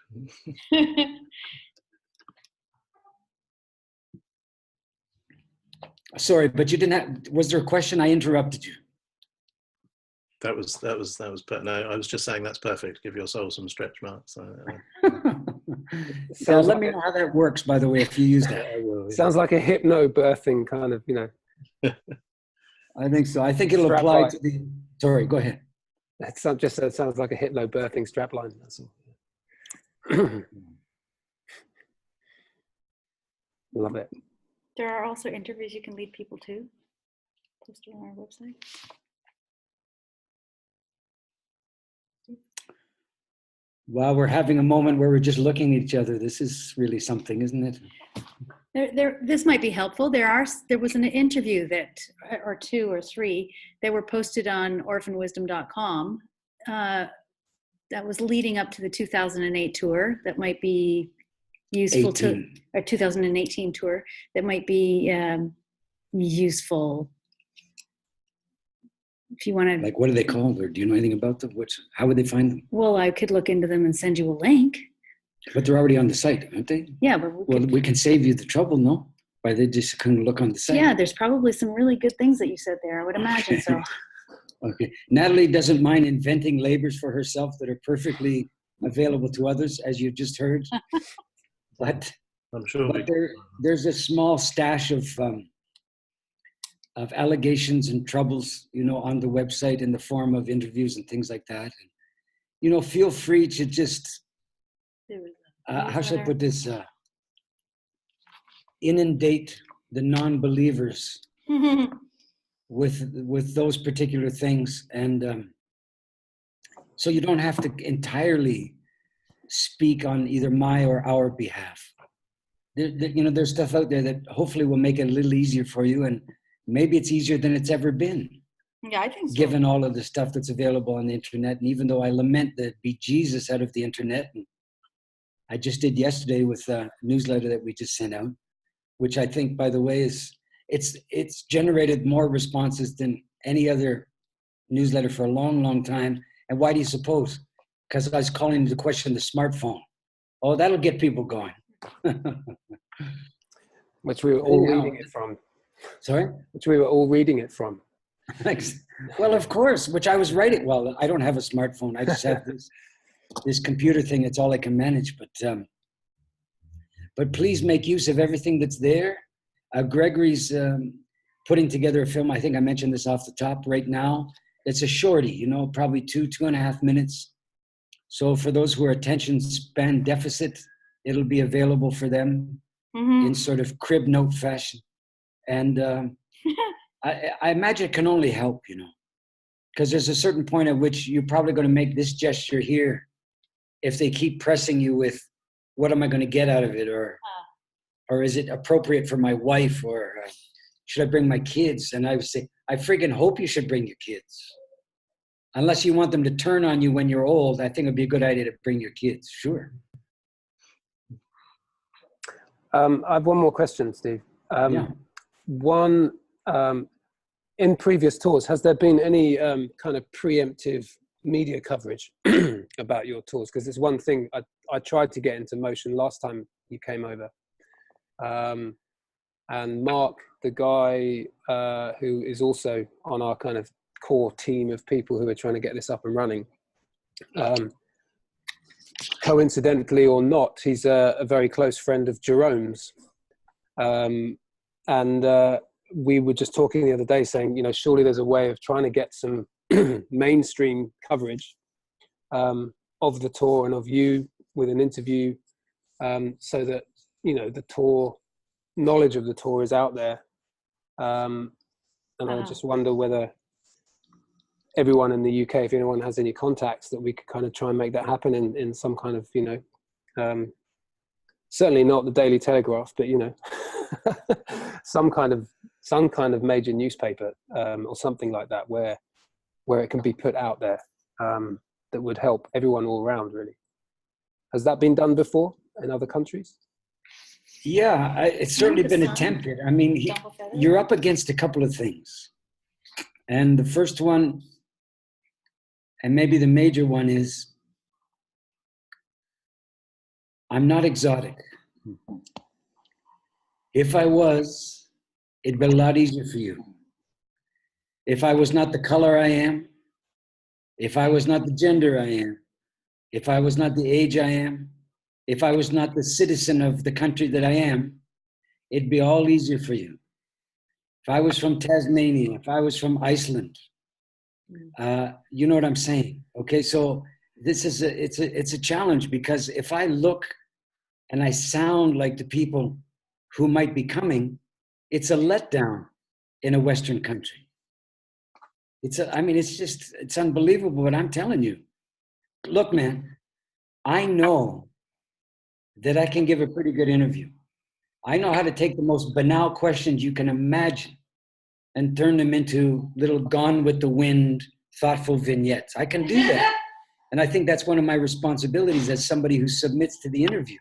Sorry, but you didn't have, was there a question? I interrupted you. That was no, I was just saying that's perfect. Give your soul some stretch marks. Yeah, let me know how that works, by the way, if you use that. I will, yeah. Sounds like a hypno-birthing kind of, I think so. I think it'll Strap apply line. to the, sorry, go ahead. It sounds like a hypno-birthing strapline. That's all. Love it. There are also interviews you can lead people to. Posted on our website. While we're having a moment where we're just looking at each other, this is really something, isn't it? This might be helpful. There was an interview that, or 2 or 3, that were posted on orphanwisdom.com. That was leading up to the 2008 tour. That might be useful 18. or 2018 tour. That might be useful if you want to. Like, what are they called? Or do you know anything about them? How would they find them? Well, I could look into them and send you a link. But they're already on the site, aren't they? Yeah, but We can save you the trouble, no? By they just can look on the site. yeah, there's probably some really good things that you said there. I would imagine so. Okay. Natalie doesn't mind inventing labors for herself that are perfectly available to others, as you just heard. But I'm sure there's a small stash of allegations and troubles, on the website in the form of interviews and things like that. And, feel free to just, There was a how should I newsletter. put this? Inundate the non-believers with those particular things. And so you don't have to entirely speak on either my or our behalf. There's stuff out there that hopefully will make it a little easier for you, and maybe it's easier than it's ever been, Yeah, I think so. given all of the stuff that's available on the internet. And even though I lament the bejesus out of the internet, and I just did yesterday with a newsletter that we just sent out, which I think, by the way, it's generated more responses than any other newsletter for a long, long time. And why do you suppose? Because I was calling into question the smartphone. Oh, that'll get people going. Which we were all Anyhow. reading it from. Sorry? Which we were all reading it from. Thanks. Well, of course, which I was writing. Well, I don't have a smartphone. I just have this computer thing. It's all I can manage. But please make use of everything that's there. Gregory's putting together a film. I think I mentioned this off the top right now. It's a shorty, probably 2.5 minutes. So for those who are attention span deficit, it'll be available for them in sort of crib note fashion. And I imagine it can only help, because there's a certain point at which you're probably going to make this gesture here if they keep pressing you with, what am I going to get out of it? Or is it appropriate for my wife? Or should I bring my kids? And I would say, I friggin' hope you should bring your kids. Unless you want them to turn on you when you're old, I think it'd be a good idea to bring your kids. Sure. I have one more question, Steve. Yeah. One, in previous tours, has there been any kind of preemptive media coverage about your tours? Because it's one thing I tried to get into motion last time you came over. And Mark, the guy who is also on our kind of core team of people who are trying to get this up and running, coincidentally or not, he's a very close friend of Jerome's. And we were just talking the other day saying, surely there's a way of trying to get some mainstream coverage of the tour and of you with an interview, so that, the tour, knowledge of the tour is out there. And I just wonder whether everyone in the UK, if anyone has any contacts, that we could kind of try and make that happen in some kind of, certainly not the Daily Telegraph, but, some kind of major newspaper, or something like that, where it can be put out there, that would help everyone all around, really. Has that been done before in other countries? Yeah, it's certainly been attempted. I mean, you're up against a couple of things. And the first one, and maybe the major one, is I'm not exotic. If I was, it'd be a lot easier for you. If I was not the color I am, if I was not the gender I am, if I was not the age I am, if I was not the citizen of the country that I am, it'd be all easier for you. If I was from Tasmania, if I was from Iceland, you know what I'm saying? Okay, so this is it's a challenge, because if I look and I sound like the people who might be coming, it's a letdown in a Western country. It's unbelievable, but I'm telling you, look, man, I know that I can give a pretty good interview. I know how to take the most banal questions you can imagine and turn them into little Gone with the Wind, thoughtful vignettes. I can do that. And I think that's one of my responsibilities as somebody who submits to the interview,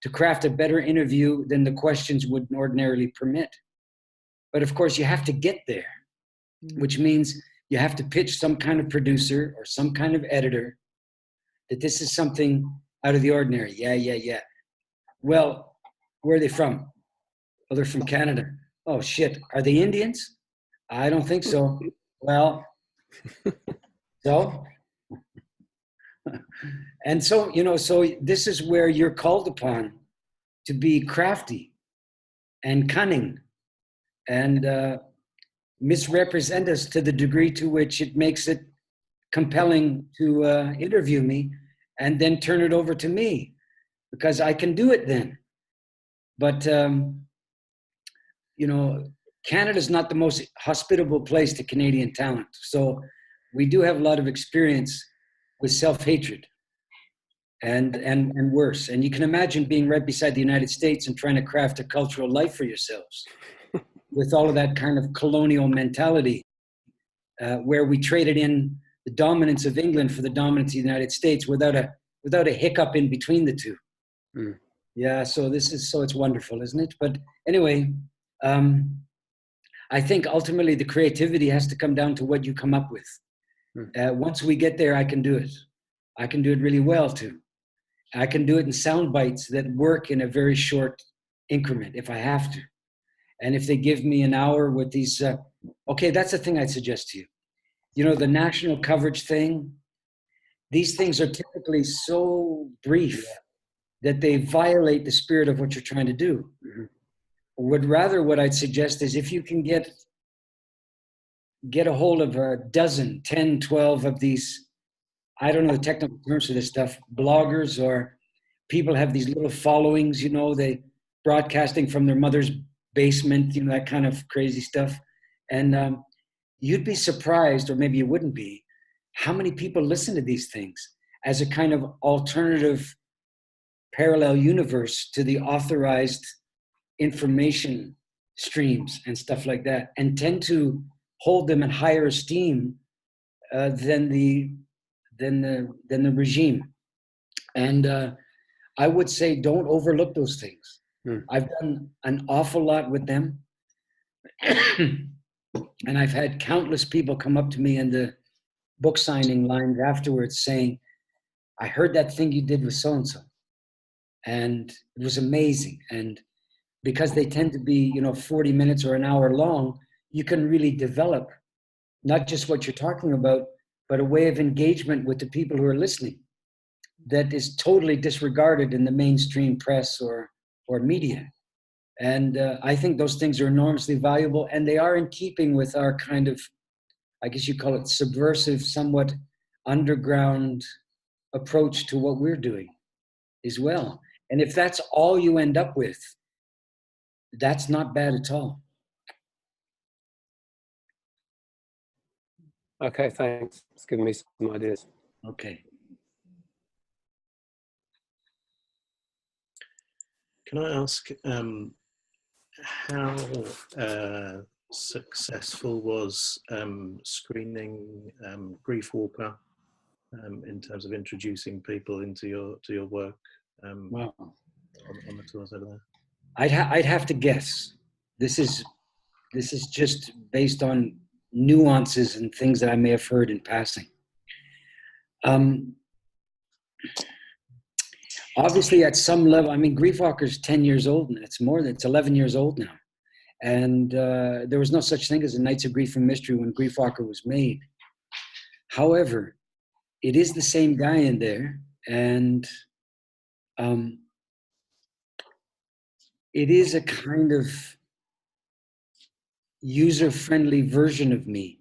to craft a better interview than the questions would ordinarily permit. But of course, you have to get there, which means you have to pitch some kind of producer or some kind of editor that this is something out of the ordinary. Yeah. Well, where are they from? Oh, they're from Canada. Oh, shit. Are they Indians? I don't think so. Well, so? And so, so this is where you're called upon to be crafty and cunning and misrepresent us to the degree to which it makes it compelling to interview me and then turn it over to me, because I can do it then. But, Canada's not the most hospitable place to Canadian talent. So we do have a lot of experience with self-hatred and worse. And you can imagine being right beside the United States and trying to craft a cultural life for yourselves with all of that kind of colonial mentality, where we traded in the dominance of England for the dominance of the United States without a hiccup in between the two. Mm. Yeah, so it's wonderful, isn't it? But anyway, I think ultimately the creativity has to come down to what you come up with. Once we get there, I can do it. I can do it really well too. I can do it in sound bites that work in a very short increment if I have to. And if they give me an hour with these, okay, that's the thing I'd suggest to you. The national coverage thing, these things are typically so brief that they violate the spirit of what you're trying to do. Mm-hmm. What I'd suggest is if you can get a hold of a dozen, 10, 12 of these, I don't know the technical terms for this stuff, bloggers or people have these little followings, they broadcasting from their mother's basement, that kind of crazy stuff. And you'd be surprised, or maybe you wouldn't be, how many people listen to these things as a kind of alternative parallel universe to the authorized information streams and stuff like that, and tend to hold them in higher esteem than the regime. And I would say don't overlook those things. I've done an awful lot with them. And I've had countless people come up to me in the book signing lines afterwards saying, I heard that thing you did with so-and-so. And it was amazing. And because they tend to be, 40 minutes or an hour long, you can really develop not just what you're talking about, but a way of engagement with the people who are listening that is totally disregarded in the mainstream press or media. And I think those things are enormously valuable, and they are in keeping with our kind of, I guess you call it subversive, somewhat underground approach to what we're doing as well. And if that's all you end up with, that's not bad at all. Okay, thanks. It's given me some ideas. Okay. Can I ask how successful was screening Grief Walker in terms of introducing people into your work Wow. on the tours over there? I'd have to guess. This is just based on nuances and things that I may have heard in passing. Obviously, at some level, I mean, Grief Walker's 10 years old, and it's 11 years old now. And there was no such thing as a Nights of Grief and Mystery when Grief Walker was made. However, it is the same guy in there, and it is a kind of user-friendly version of me.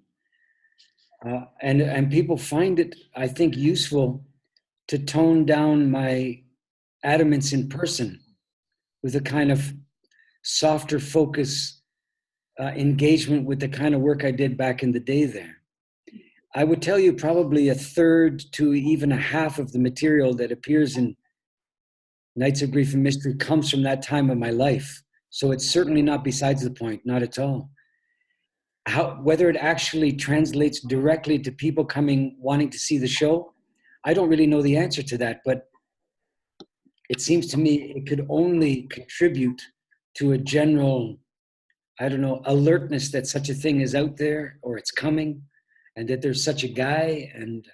And people find it, I think, useful to tone down my adamance in person with a kind of softer focus, engagement with the kind of work I did back in the day there. I would tell you probably a third to even a half of the material that appears in Nights of Grief and Mystery comes from that time of my life. So it's certainly not besides the point, not at all. Whether it actually translates directly to people coming wanting to see the show, I don't really know the answer to that, but it seems to me it could only contribute to a general, I don't know, alertness that such a thing is out there or it's coming, and that there's such a guy and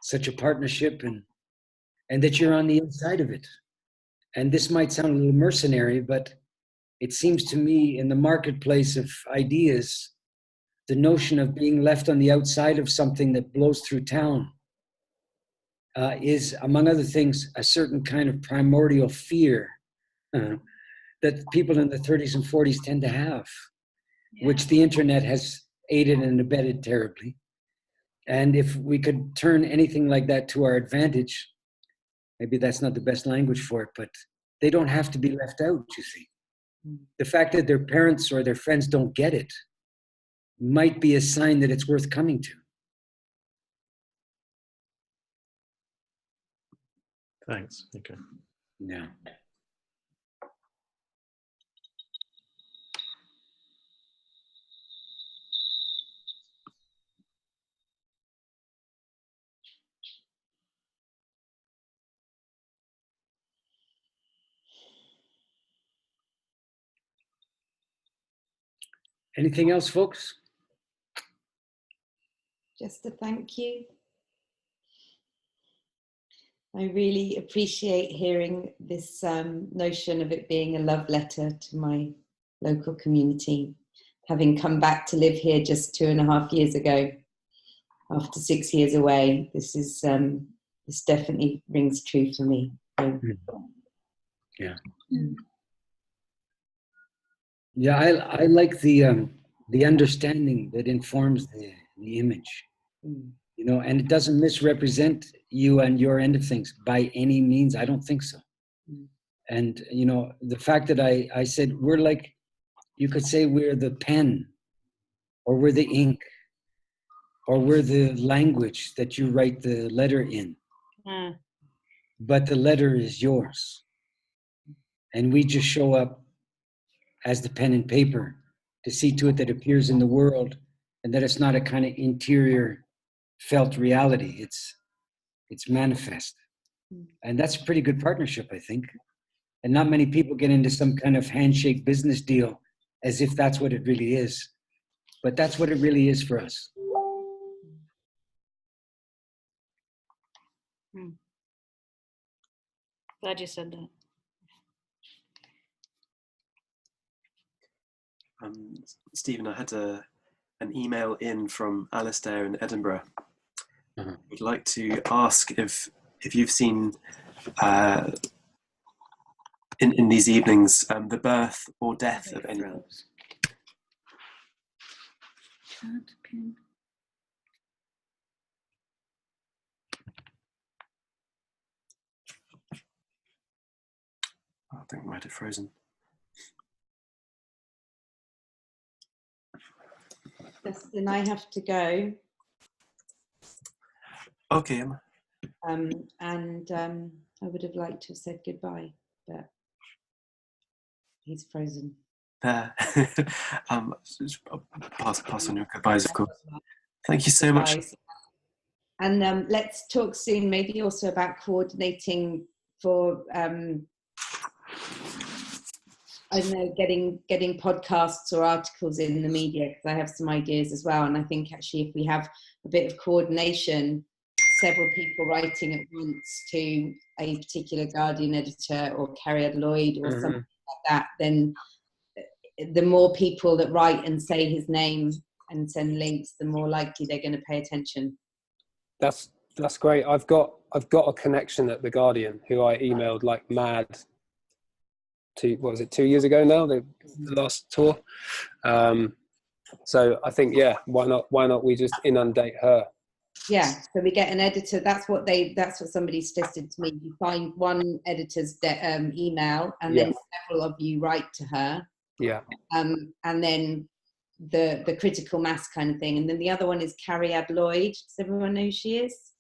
such a partnership, and that you're on the inside of it. And this might sound a little mercenary, but it seems to me in the marketplace of ideas, the notion of being left on the outside of something that blows through town is, among other things, a certain kind of primordial fear that people in the 30s and 40s tend to have, which the internet has aided and abetted terribly. And if we could turn anything like that to our advantage, maybe that's not the best language for it, but they don't have to be left out, you see. The fact that their parents or their friends don't get it might be a sign that it's worth coming to. Thanks. Okay. Yeah. Anything else, folks? Just a thank you. I really appreciate hearing this notion of it being a love letter to my local community. Having come back to live here just 2.5 years ago, after 6 years away, this definitely rings true for me. So, Yeah. Yeah, I like the understanding that informs the image, you know, and it doesn't misrepresent you and your end of things by any means. I don't think so. And, you know, the fact that I said we're like, you could say we're the pen, or we're the ink, or we're the language that you write the letter in. But the letter is yours. And we just show up as the pen and paper to see to it that it appears in the world, and that it's not a kind of interior felt reality. It's manifest. And that's a pretty good partnership, I think. And not many people get into some kind of handshake business deal as if that's what it really is. But that's what it really is for us. Glad you said that. Stephen, I had an email in from Alistair in Edinburgh. I'd like to ask if you've seen in these evenings, the birth or death of It anyone. froze. Chat pin. I think we might have frozen. Justin, I have to go. Okay, Emma. And I would have liked to have said goodbye, but he's frozen. Pass on your goodbyes, of course. Thank you so much. Goodbyes. And let's talk soon, maybe also about coordinating for I don't know, getting podcasts or articles in the media, because I have some ideas as well. And I think actually if we have a bit of coordination, several people writing at once to a particular Guardian editor or Carrie Lloyd or something like that, then the more people that write and say his name and send links, the more likely they're going to pay attention. That's great. I've got a connection at the Guardian who I emailed like mad. 2 years ago now, the last tour. So I think, yeah, why not we just inundate her? Yeah, so we get an editor. That's what somebody suggested to me. You find one editor's email, and then several of you write to her. Yeah. And then the critical mass kind of thing. And then the other one is Carrie Lloyd. Does everyone know who she is?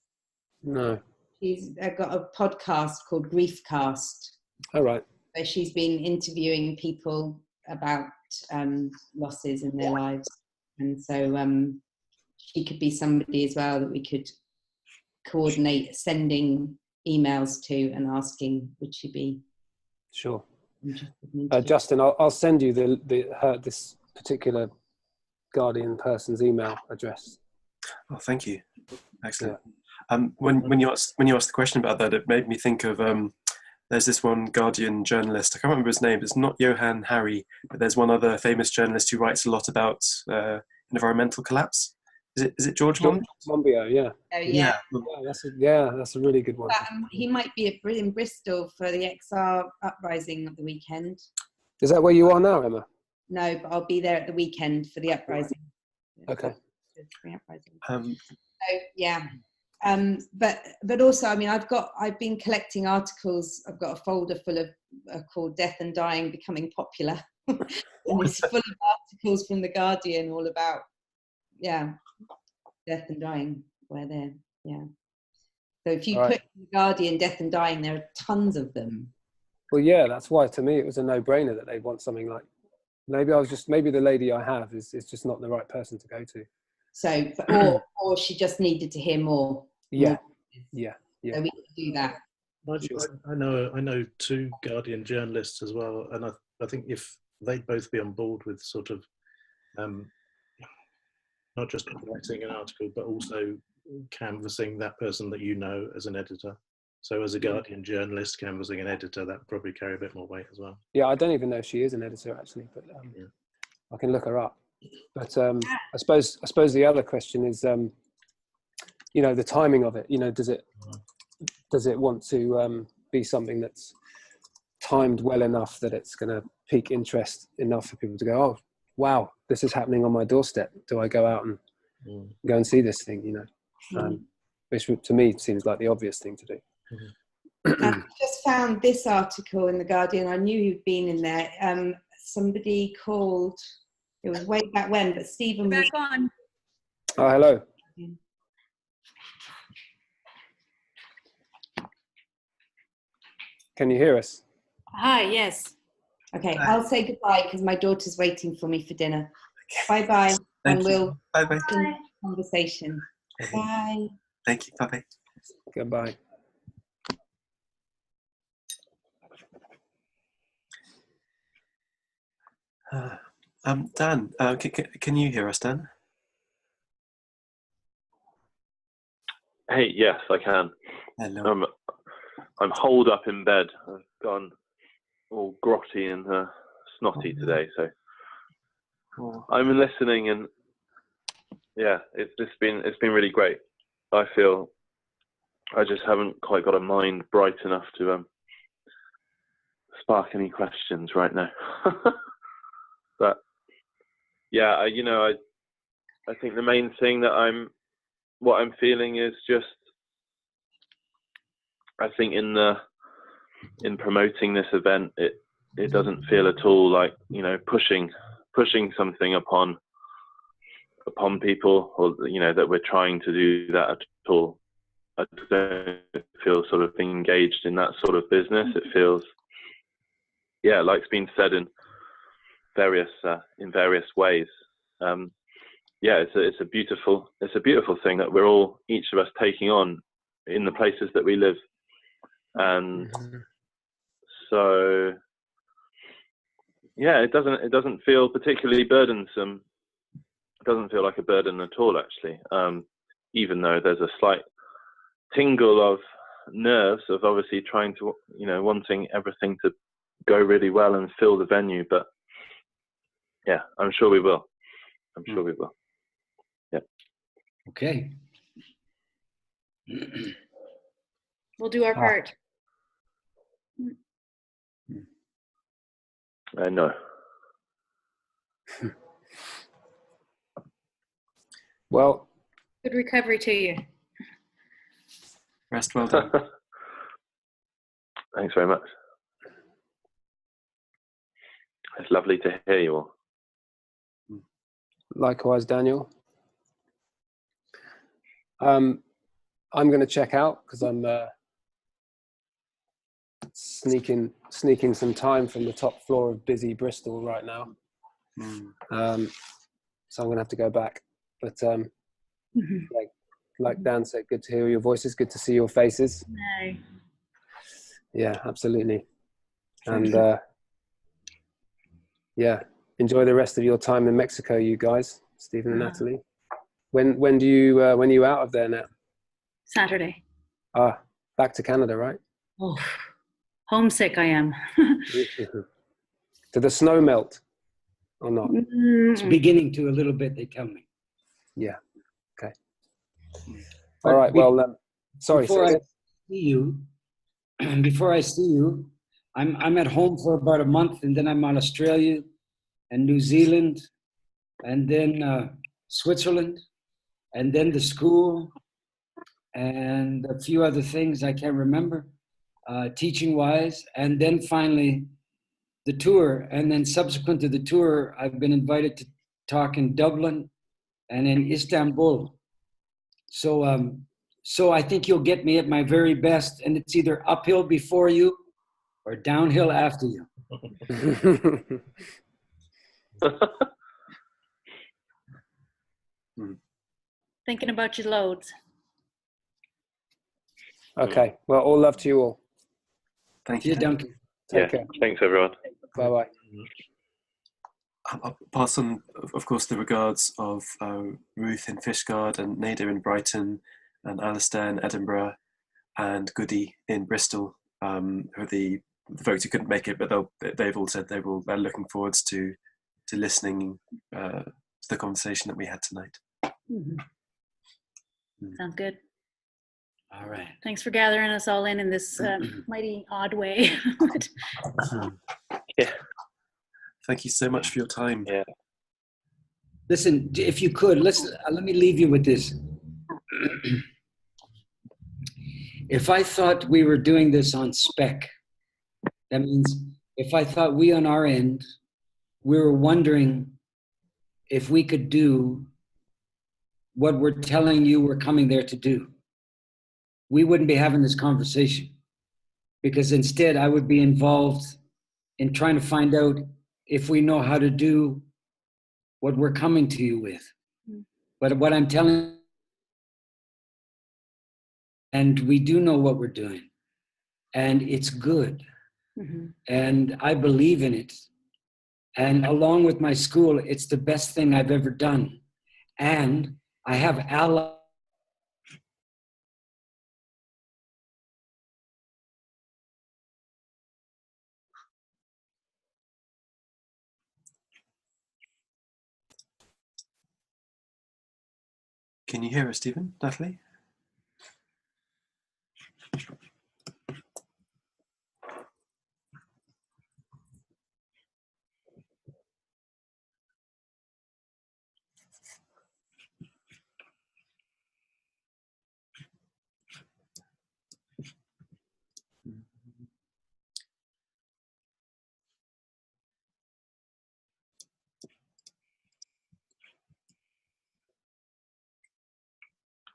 No. She's got a podcast called Griefcast. All right. Where she's been interviewing people about losses in their lives. And so she could be somebody as well that we could coordinate sending emails to and asking, would she be sure interested in Justin, I'll send you this particular Guardian person's email address. Oh, thank you. Excellent. Yeah. When you asked the question about that, it made me think of there's this one Guardian journalist, I can't remember his name, it's not Johann Hari, but there's one other famous journalist who writes a lot about environmental collapse. Is it George Monbiot? Yeah. Oh, yeah. That's a really good one. He might be in Bristol for the XR uprising of the weekend. Is that where you are now, Emma? No, but I'll be there at the weekend for the uprising. Okay. So, yeah. But also, I mean, I've been collecting articles. I've got a folder full of called "Death and Dying Becoming Popular," and it's full of articles from the Guardian all about, death and dying. Where they're, So if you put in the Guardian "Death and Dying," there are tons of them. Well, yeah, that's why to me it was a no-brainer that they want something like. Maybe the lady I have is just not the right person to go to. So, or she just needed to hear more. Yeah. So we can do that. I know 2 Guardian journalists as well, and I think if they'd both be on board with sort of not just writing an article, but also canvassing that person that you know as an editor. So as a Guardian journalist canvassing an editor, that would probably carry a bit more weight as well. Yeah, I don't even know if she is an editor actually, but I can look her up. But I suppose the other question is, the timing of it. Does it want to be something that's timed well enough that it's going to pique interest enough for people to go, oh, wow, this is happening on my doorstep. Do I go out and go and see this thing? Which to me seems like the obvious thing to do. I just found this article in the Guardian. I knew you'd been in there. Somebody called. It was way back when, but Stephen was on. Oh, hello. Can you hear us? Hi, yes. Okay, I'll say goodbye because my daughter's waiting for me for dinner. Okay. Bye-bye. And we'll continue the conversation. Bye. Thank you. Bye-bye. Goodbye. Dan, can you hear us, Dan? Hey, yes, I can. Hello. I'm holed up in bed. I've gone all grotty and snotty today, so I'm listening, and it's been really great. I feel I just haven't quite got a mind bright enough to spark any questions right now. But yeah, I think the main thing that what I'm feeling is just, I think in promoting this event, it doesn't feel at all like, pushing something upon people, or that we're trying to do that at all. I don't feel sort of engaged in that sort of business. It feels, like it's been said in various ways. It's a beautiful thing that we're all, each of us, taking on in the places that we live, and so it doesn't feel particularly burdensome. It doesn't feel like a burden at all, actually. Even though there's a slight tingle of nerves of obviously trying to, wanting everything to go really well and fill the venue, but I'm sure we will. Yeah. Okay. We'll do our part. No. Well, Good recovery to you. Rest well done. Thanks very much. It's lovely to hear you all. likewise, Daniel. I'm going to check out because I'm sneaking some time from the top floor of busy Bristol right now. So I'm going to have to go back. But like Dan said, good to hear your voices, good to see your faces. No. Yeah, absolutely. And enjoy the rest of your time in Mexico, you guys, Stephen and Natalie. When are you out of there now? Saturday. Back to Canada, right? Oh, homesick I am. Did the snow melt or not? It's beginning to a little bit, they tell me. Yeah. Okay. But all right. Well, sorry. Before I see you, I'm at home for about a month, and then I'm on Australia and New Zealand, and then Switzerland, and then the school, and a few other things I can't remember, teaching-wise, and then finally the tour. And then subsequent to the tour, I've been invited to talk in Dublin and in Istanbul. So I think you'll get me at my very best, and it's either uphill before you or downhill after you. Thinking about your loads. Okay. Well, all love to you all. Thank See you, you. Duncan. Take care. Thanks, everyone. Bye-bye. I'll pass on, of course, the regards of Ruth in Fishguard and Nader in Brighton and Alistair in Edinburgh and Goody in Bristol, who are the folks who couldn't make it, but they've all said they're looking forward to listening to the conversation that we had tonight. Sounds good. All right. Thanks for gathering us all in this mighty odd way. Yeah. Thank you so much for your time. Yeah. Listen, if you could, let me leave you with this. If I thought we were doing this on spec, that means if I thought we on our end, we were wondering if we could do what we're telling you we're coming there to do, we wouldn't be having this conversation, because instead I would be involved in trying to find out if we know how to do what we're coming to you with. But what I'm telling, and we do know what we're doing, and it's good. And I believe in it. And along with my school, it's the best thing I've ever done. And I have allies. Can you hear us, Stephen? Natalie?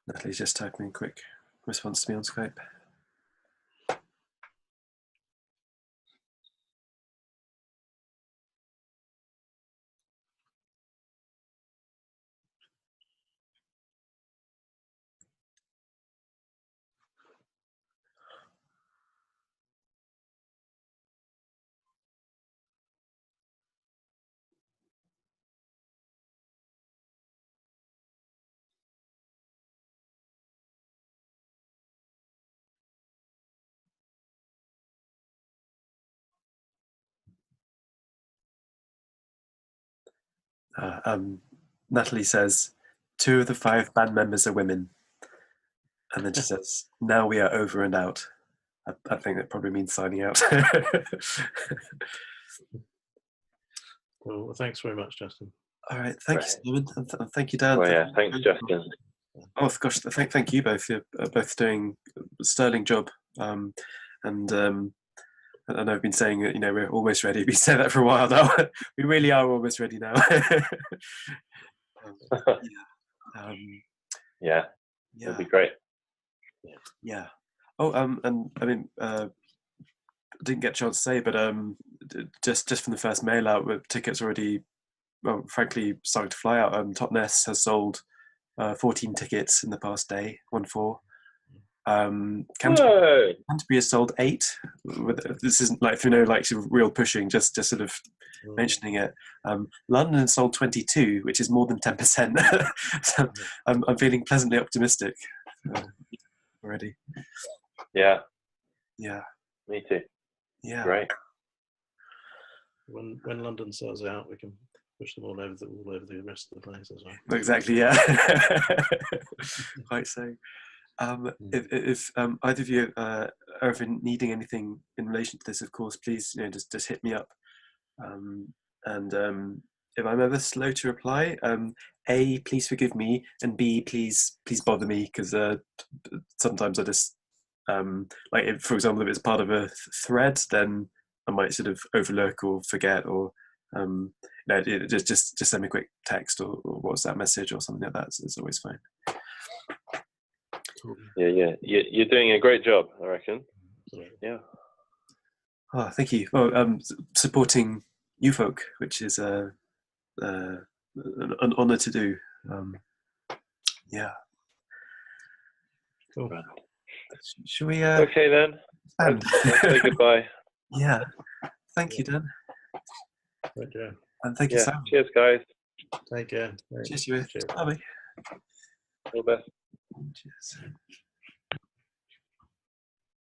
Natalie's just typing a quick response to me on Skype. Natalie says, 2 of the 5 band members are women. And then she says, now we are over and out. I think that probably means signing out. Well, thanks very much, Justin. All right, thank you, Simon, and thank you, Dan. Well, yeah, thanks, Justin. Oh gosh, thank you both. You're both doing a sterling job. And I've been saying that, we're almost ready. We said that for a while now. We really are almost ready now. Yeah, that'd be great. Yeah. Oh, and I mean, didn't get a chance to say, but just from the first mail out, with tickets already, well, frankly, starting to fly out. Top Ness has sold 14 tickets in the past day, 1-4. Canterbury has sold 8. This isn't like through no sort of real pushing, just sort of mentioning it. London has sold 22, which is more than 10%. So I'm feeling pleasantly optimistic already. Yeah. Yeah. Me too. Yeah. Great. When London sells out, we can push them all over the rest of the place as well. Exactly. Yeah. Quite so. If either of you are ever needing anything in relation to this, of course, please just hit me up. And if I'm ever slow to reply, A, please forgive me, and B, please bother me, because sometimes I just for example, if it's part of a thread, then I might sort of overlook or forget, or just send me a quick text or WhatsApp message or something like that. So it's always fine. Yeah. You're doing a great job, I reckon. Yeah. Oh, thank you. Well, supporting you folk, which is an honour to do. Yeah. Cool. Should we? Okay then. Let's say goodbye. Yeah. Thank you, Dan. Okay. And thank you, Sam. Cheers, guys. Take care. Cheers, you. Bye. All the best. Cheers.